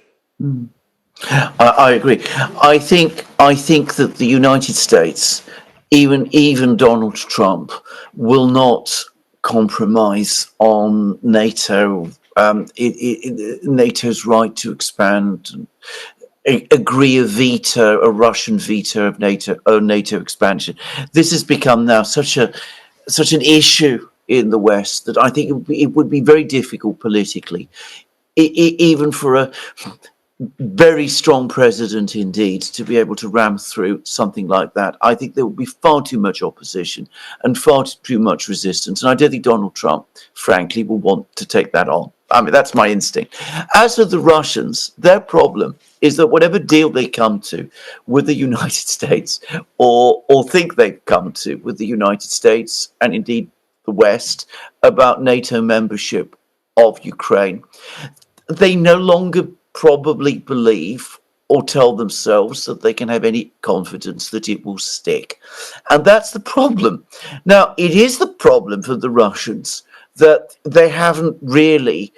I agree. I think that the United States, even Donald Trump, will not compromise on NATO, NATO's right to expand, agree a Russian veto of NATO expansion. This has become now such an issue in the West that I think it would be very difficult politically, even for a very strong president indeed, to be able to ram through something like that. I think there would be far too much opposition and far too much resistance. And I don't think Donald Trump, frankly, will want to take that on. I mean, that's my instinct. As for the Russians, their problem is that whatever deal they come to with the United States or think they've come to with the United States and indeed the West about NATO membership of Ukraine, they no longer probably believe or tell themselves that they can have any confidence that it will stick. And that's the problem. Now, it is the problem for the Russians that they haven't really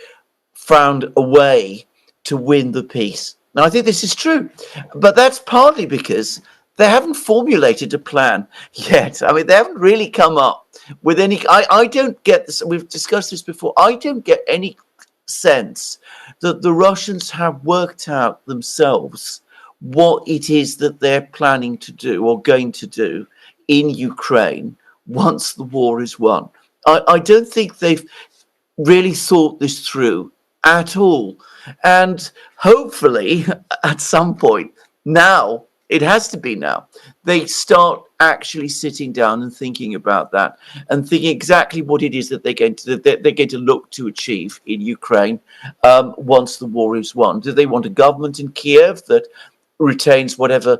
found a way to win the peace. Now, I think this is true, but that's partly because they haven't formulated a plan yet. I mean, they haven't really come up with any. I don't get this. We've discussed this before. I don't get any sense that the Russians have worked out themselves what it is that they're planning to do or going to do in Ukraine once the war is won. I don't think they've really thought this through at all. And hopefully at some point now, it has to be now, they start actually sitting down and thinking about that and thinking exactly what it is that they're going to look to achieve in Ukraine once the war is won. Do they want a government in Kiev that retains whatever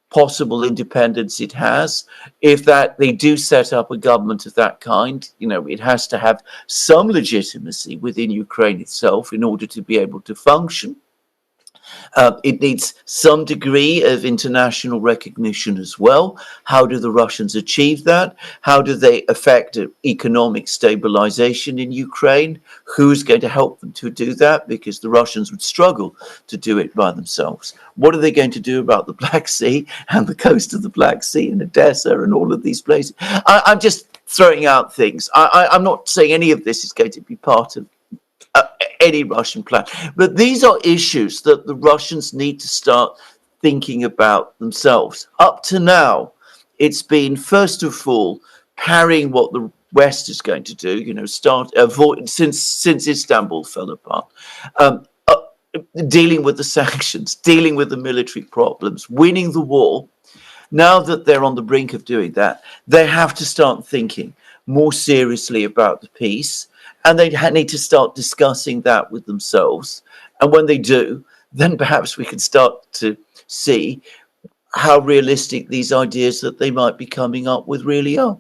possible independence it has? If that they do set up a government of that kind, it has to have some legitimacy within Ukraine itself in order to be able to function. It needs some degree of international recognition as well. How do the Russians achieve that? How do they affect economic stabilization in Ukraine? Who's going to help them to do that? Because the Russians would struggle to do it by themselves. What are they going to do about the Black Sea and the coast of the Black Sea and Odessa and all of these places? I'm just throwing out things. I'm not saying any of this is going to be part of any Russian plan. But these are issues that the Russians need to start thinking about themselves. Up to now, it's been, first of all, parrying what the West is going to do, since Istanbul fell apart, dealing with the sanctions, dealing with the military problems, winning the war. Now that they're on the brink of doing that, they have to start thinking more seriously about the peace. And they need to start discussing that with themselves. And when they do, then perhaps we can start to see how realistic these ideas that they might be coming up with really are.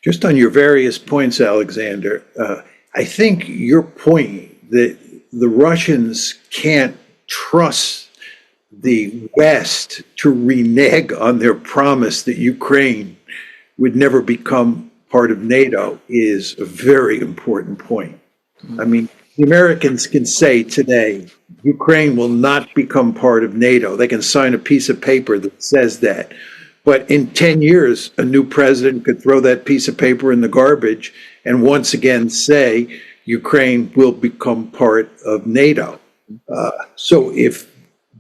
Just on your various points, Alexander, I think your point that the Russians can't trust the West to renege on their promise that Ukraine would never become part of NATO is a very important point. I mean, the Americans can say today, Ukraine will not become part of NATO. They can sign a piece of paper that says that. But in 10 years, a new president could throw that piece of paper in the garbage and once again say, Ukraine will become part of NATO. So if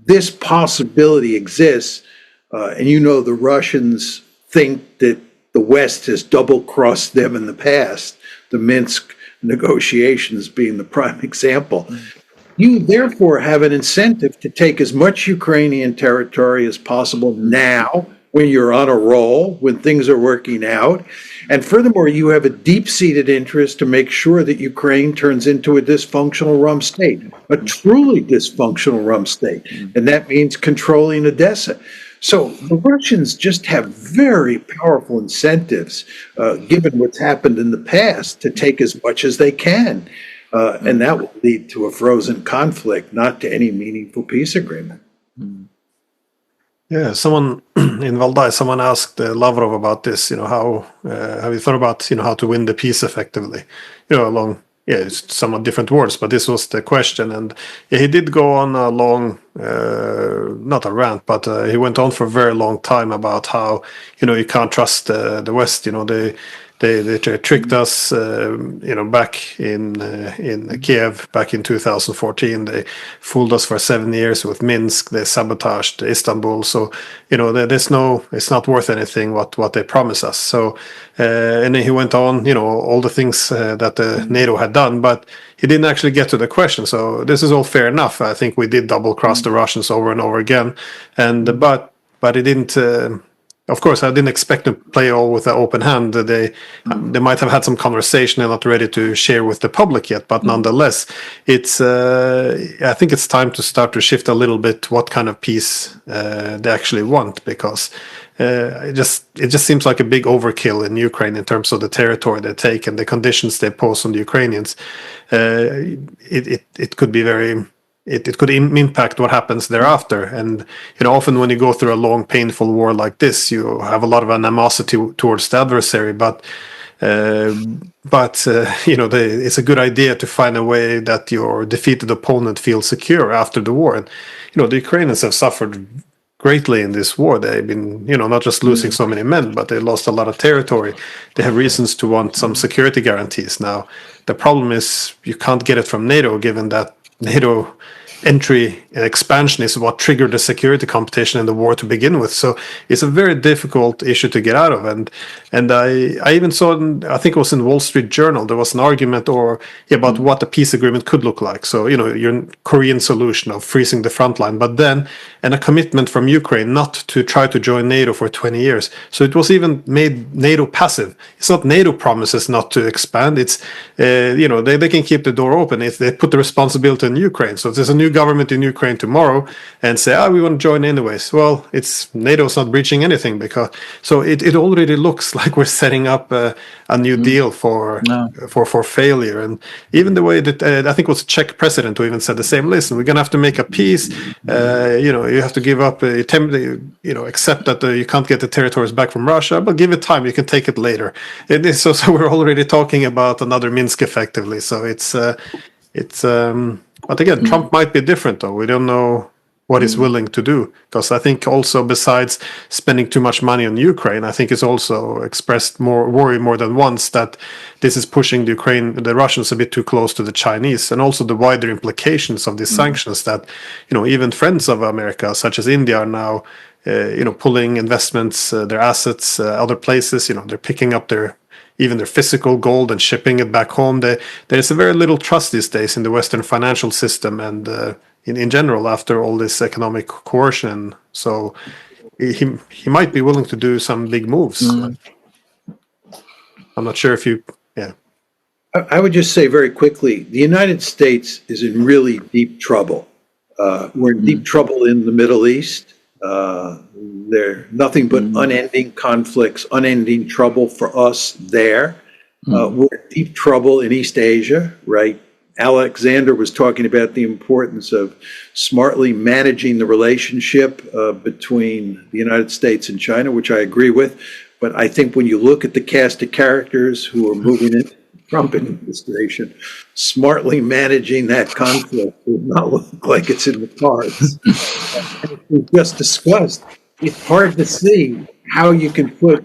this possibility exists, and the Russians think that the West has double-crossed them in the past, the Minsk negotiations being the prime example. You therefore have an incentive to take as much Ukrainian territory as possible now, when you're on a roll, when things are working out. And furthermore, you have a deep-seated interest to make sure that Ukraine turns into a dysfunctional rump state, a truly dysfunctional rump state. And that means controlling Odessa. So the Russians just have very powerful incentives, given what's happened in the past, to take as much as they can. And that will lead to a frozen conflict, not to any meaningful peace agreement. Yeah, someone in Valdai, someone asked Lavrov about this. How have you thought about how to win the peace effectively? It's somewhat different words, but this was the question. And he did go on a long, not a rant, but he went on for a very long time about how you can't trust the West. They tricked us, back in Kiev back in 2014. They fooled us for 7 years with Minsk. They sabotaged Istanbul. So it's not worth anything what they promise us. So and then he went on, all the things that NATO had done, but he didn't actually get to the question. So this is all fair enough. I think we did double cross the Russians over and over again, and but it didn't. Of course, I didn't expect to play all with an open hand. They might have had some conversation and not ready to share with the public yet. But nonetheless, it's I think it's time to start to shift a little bit what kind of peace they actually want, because it just seems like a big overkill in Ukraine in terms of the territory they take and the conditions they pose on the Ukrainians. It could be very. It could impact what happens thereafter. And often when you go through a long, painful war like this, you have a lot of animosity towards the adversary. But it's a good idea to find a way that your defeated opponent feels secure after the war. And the Ukrainians have suffered greatly in this war. They've been, not just losing so many men, but they lost a lot of territory. They have reasons to want some security guarantees. Now, the problem is you can't get it from NATO, given that NATO entry and expansion is what triggered the security competition in the war to begin with. So it's a very difficult issue to get out of. And I even saw, I think it was in Wall Street Journal, there was an argument about what the peace agreement could look like. So, your Korean solution of freezing the front line, but then, and a commitment from Ukraine not to try to join NATO for 20 years. So it was even made NATO passive. It's not NATO promises not to expand. It's, they can keep the door open if they put the responsibility on Ukraine. So there's a new government in Ukraine tomorrow and say, we want to join anyways. Well, NATO's not breaching anything, because so it already looks like we're setting up a new deal for failure. And even the way that I think it was Czech president who even said the same. Listen, we're gonna have to make a peace. You have to give up, accept that you can't get the territories back from Russia, but give it time. You can take it later. So we're already talking about another Minsk, effectively. So but again, Trump might be different, though. We don't know what he's willing to do, because I think also, besides spending too much money on Ukraine, I think he's also expressed worry more than once that this is pushing the Russians a bit too close to the Chinese, and also the wider implications of these sanctions that, even friends of America, such as India, are now, pulling investments, their assets, other places. They're picking up even their physical gold and shipping it back home. There's a very little trust these days in the Western financial system and in general after all this economic coercion. So he might be willing to do some big moves. I'm not sure if you, I would just say very quickly, the United States is in really deep trouble. We're in deep trouble in the Middle East. They're nothing but unending conflicts, unending trouble for us there. We're in deep trouble in East Asia, right? Alexander was talking about the importance of smartly managing the relationship between the United States and China, which I agree with. But I think when you look at the cast of characters who are moving into the Trump administration, smartly managing that conflict does not look like it's in the cards. As we just discussed, it's hard to see how you can put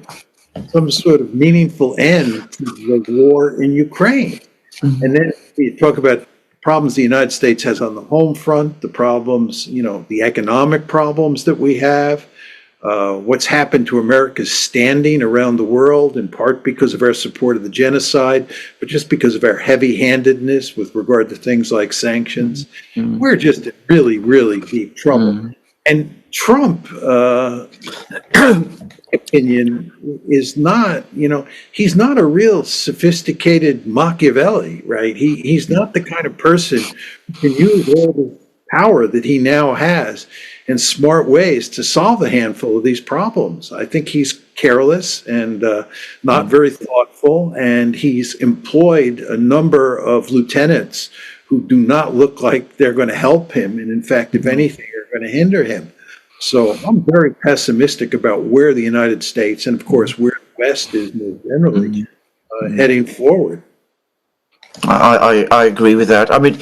some sort of meaningful end to the war in Ukraine. And then you talk about problems the United States has on the home front, the problems, the economic problems that we have, what's happened to America's standing around the world, in part because of our support of the genocide, but just because of our heavy-handedness with regard to things like sanctions. We're just in really, really deep trouble. And Trump, opinion, is not, he's not a real sophisticated Machiavelli, right? He's not the kind of person who can use all the power that he now has in smart ways to solve a handful of these problems. I think he's careless and not very thoughtful, and he's employed a number of lieutenants who do not look like they're going to help him, and in fact, if anything, are going to hinder him. So I'm very pessimistic about where the United States, and of course where the West is more generally, heading forward. I agree with that. I mean,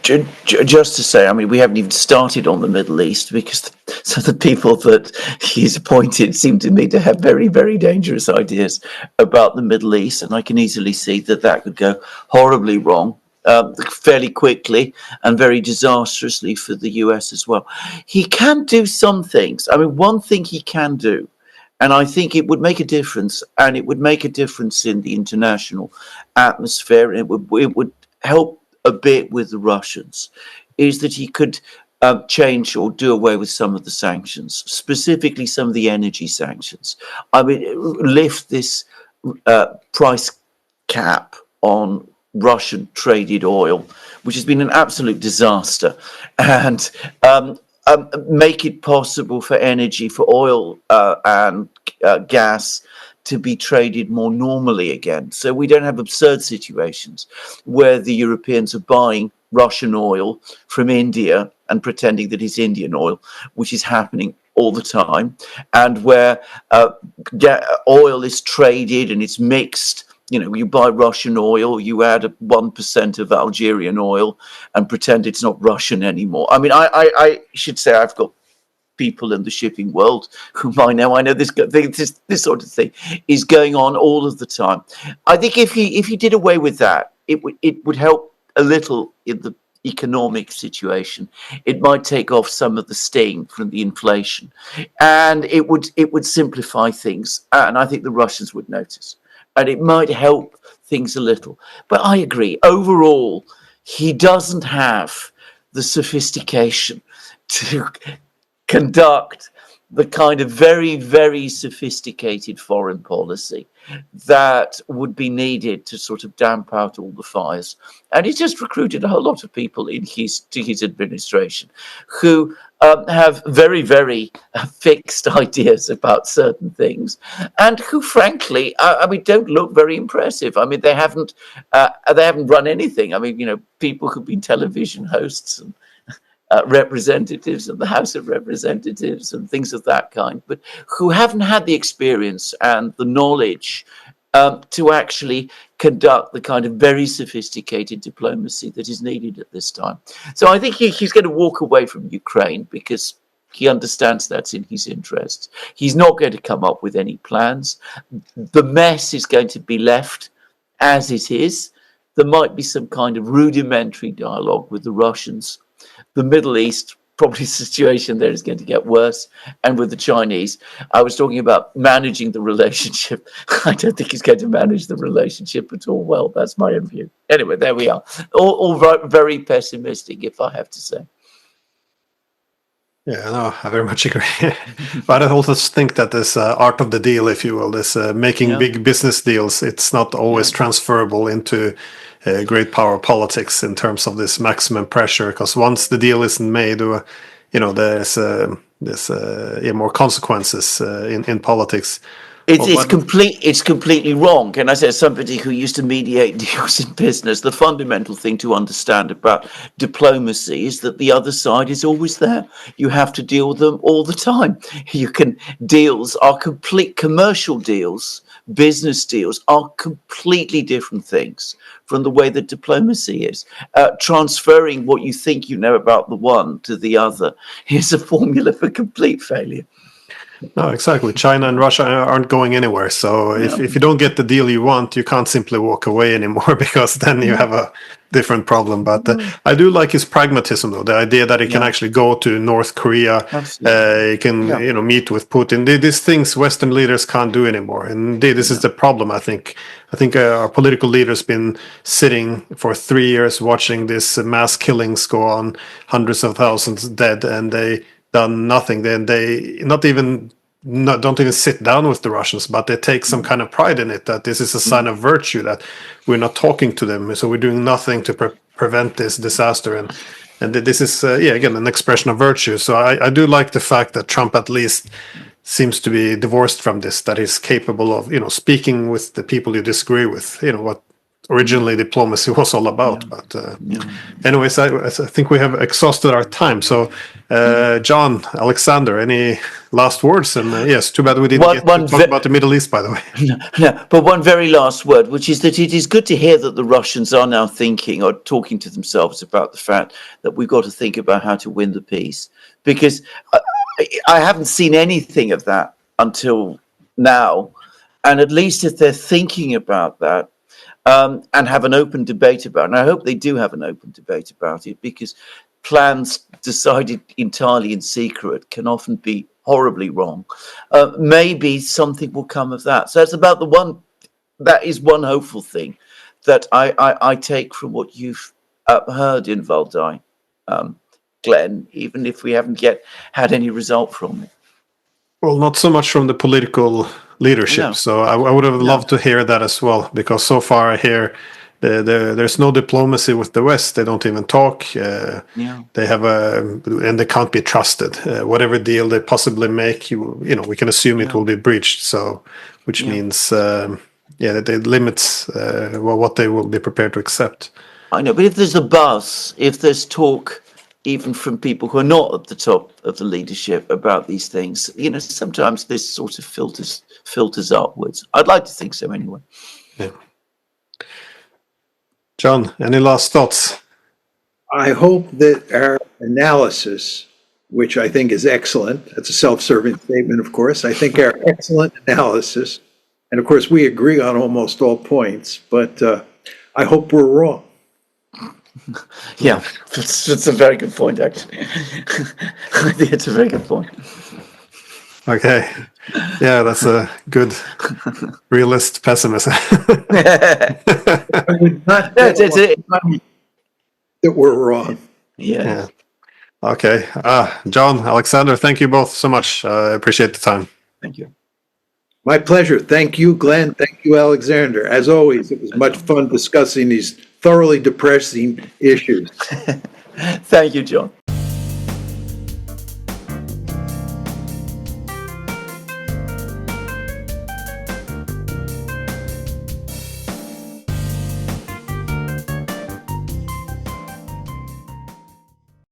just to say, we haven't even started on the Middle East, because the people that he's appointed seem to me to have very, very dangerous ideas about the Middle East, and I can easily see that could go horribly wrong. Fairly quickly and very disastrously for the US as well. He can do some things. One thing he can do, and I think it would make a difference, and it would make a difference in the international atmosphere, and it would help a bit with the Russians, is that he could change or do away with some of the sanctions, specifically some of the energy sanctions. Lift this price cap on Russian traded oil, which has been an absolute disaster, and make it possible for energy, for oil and gas to be traded more normally again. So we don't have absurd situations where the Europeans are buying Russian oil from India and pretending that it's Indian oil, which is happening all the time, and where oil is traded and it's mixed. You buy Russian oil, you add 1% of Algerian oil and pretend it's not Russian anymore. I should say I've got people in the shipping world whom I know this sort of thing is going on all of the time. I think if he did away with that, it would help a little in the economic situation. It might take off some of the sting from the inflation, and it would simplify things. And I think the Russians would notice. And it might help things a little. But I agree, overall, he doesn't have the sophistication to conduct the kind of very, very sophisticated foreign policy that would be needed to sort of damp out all the fires. And he's just recruited a whole lot of people to his administration who have very, very fixed ideas about certain things, and who, frankly, I mean, don't look very impressive. I mean, they haven't run anything. I mean, people who've been television hosts and representatives of the House of Representatives and things of that kind, but who haven't had the experience and the knowledge to actually conduct the kind of very sophisticated diplomacy that is needed at this time. So I think he's going to walk away from Ukraine because he understands that's in his interests. He's not going to come up with any plans. The mess is going to be left as it is. There might be some kind of rudimentary dialogue with the Russians. The Middle East, probably the situation there is going to get worse. And with the Chinese, I was talking about managing the relationship. I don't think he's going to manage the relationship at all well. That's my own view. Anyway, there we are. All very pessimistic, if I have to say. Yeah, no, I very much agree. But I also think that this art of the deal, if you will, this making big business deals, it's not always transferable into great power politics in terms of this maximum pressure. Because once the deal isn't made, there's more consequences in politics. It's completely wrong. And as somebody who used to mediate deals in business, the fundamental thing to understand about diplomacy is that the other side is always there. You have to deal with them all the time. Deals are complete commercial deals. Business deals are completely different things from the way that diplomacy is. Transferring what you think you know about the one to the other is a formula for complete failure. No, exactly. China and Russia aren't going anywhere. So if you don't get the deal you want, you can't simply walk away anymore because then you have a different problem. But I do like his pragmatism, though. The idea that he can actually go to North Korea, he can meet with Putin. These things Western leaders can't do anymore. And this is the problem, I think. I think our political leaders been sitting for 3 years watching this mass killings go on, hundreds of thousands dead, and they done nothing. Then they don't even sit down with the Russians, but they take some kind of pride in it, that this is a sign of virtue, that we're not talking to them, so we're doing nothing to prevent this disaster. And this is again an expression of virtue. So I do like the fact that Trump at least seems to be divorced from this, that he's capable of speaking with the people you disagree with, what originally diplomacy was all about. But anyways, I think we have exhausted our time. So John, Alexander, any last words? And yes, too bad we didn't get to talk about the Middle East, by the way. No, but one very last word, which is that it is good to hear that the Russians are now thinking or talking to themselves about the fact that we've got to think about how to win the peace, because I haven't seen anything of that until now. And at least if they're thinking about that, and have an open debate about it. And I hope they do have an open debate about it, because plans decided entirely in secret can often be horribly wrong. Maybe something will come of that. So that is one hopeful thing that I take from what you've heard in Valdai, Glenn, even if we haven't yet had any result from it. Well, not so much from the political leadership. No. So I would have loved to hear that as well, because so far I hear there's no diplomacy with the West. They don't even talk. They have and they can't be trusted. Whatever deal they possibly make, we can assume it will be breached. So, which means that it limits what they will be prepared to accept. I know, but if there's a buzz, if there's talk, even from people who are not at the top of the leadership about these things, sometimes this sort of filters upwards. I'd like to think so anyway. Yeah. John, any last thoughts? I hope that our analysis, which I think is excellent, that's a self-serving statement, of course. I think our excellent analysis, and of course we agree on almost all points, but I hope we're wrong. Yeah, that's a very good point, actually. I think it's a very good point. Okay. Yeah, that's a good realist pessimism. I would not that we're wrong. Yeah. Okay. John, Alexander, thank you both so much. I appreciate the time. Thank you. My pleasure. Thank you, Glenn. Thank you, Alexander. As always, it was much fun discussing these thoroughly depressing issues. Thank you, John.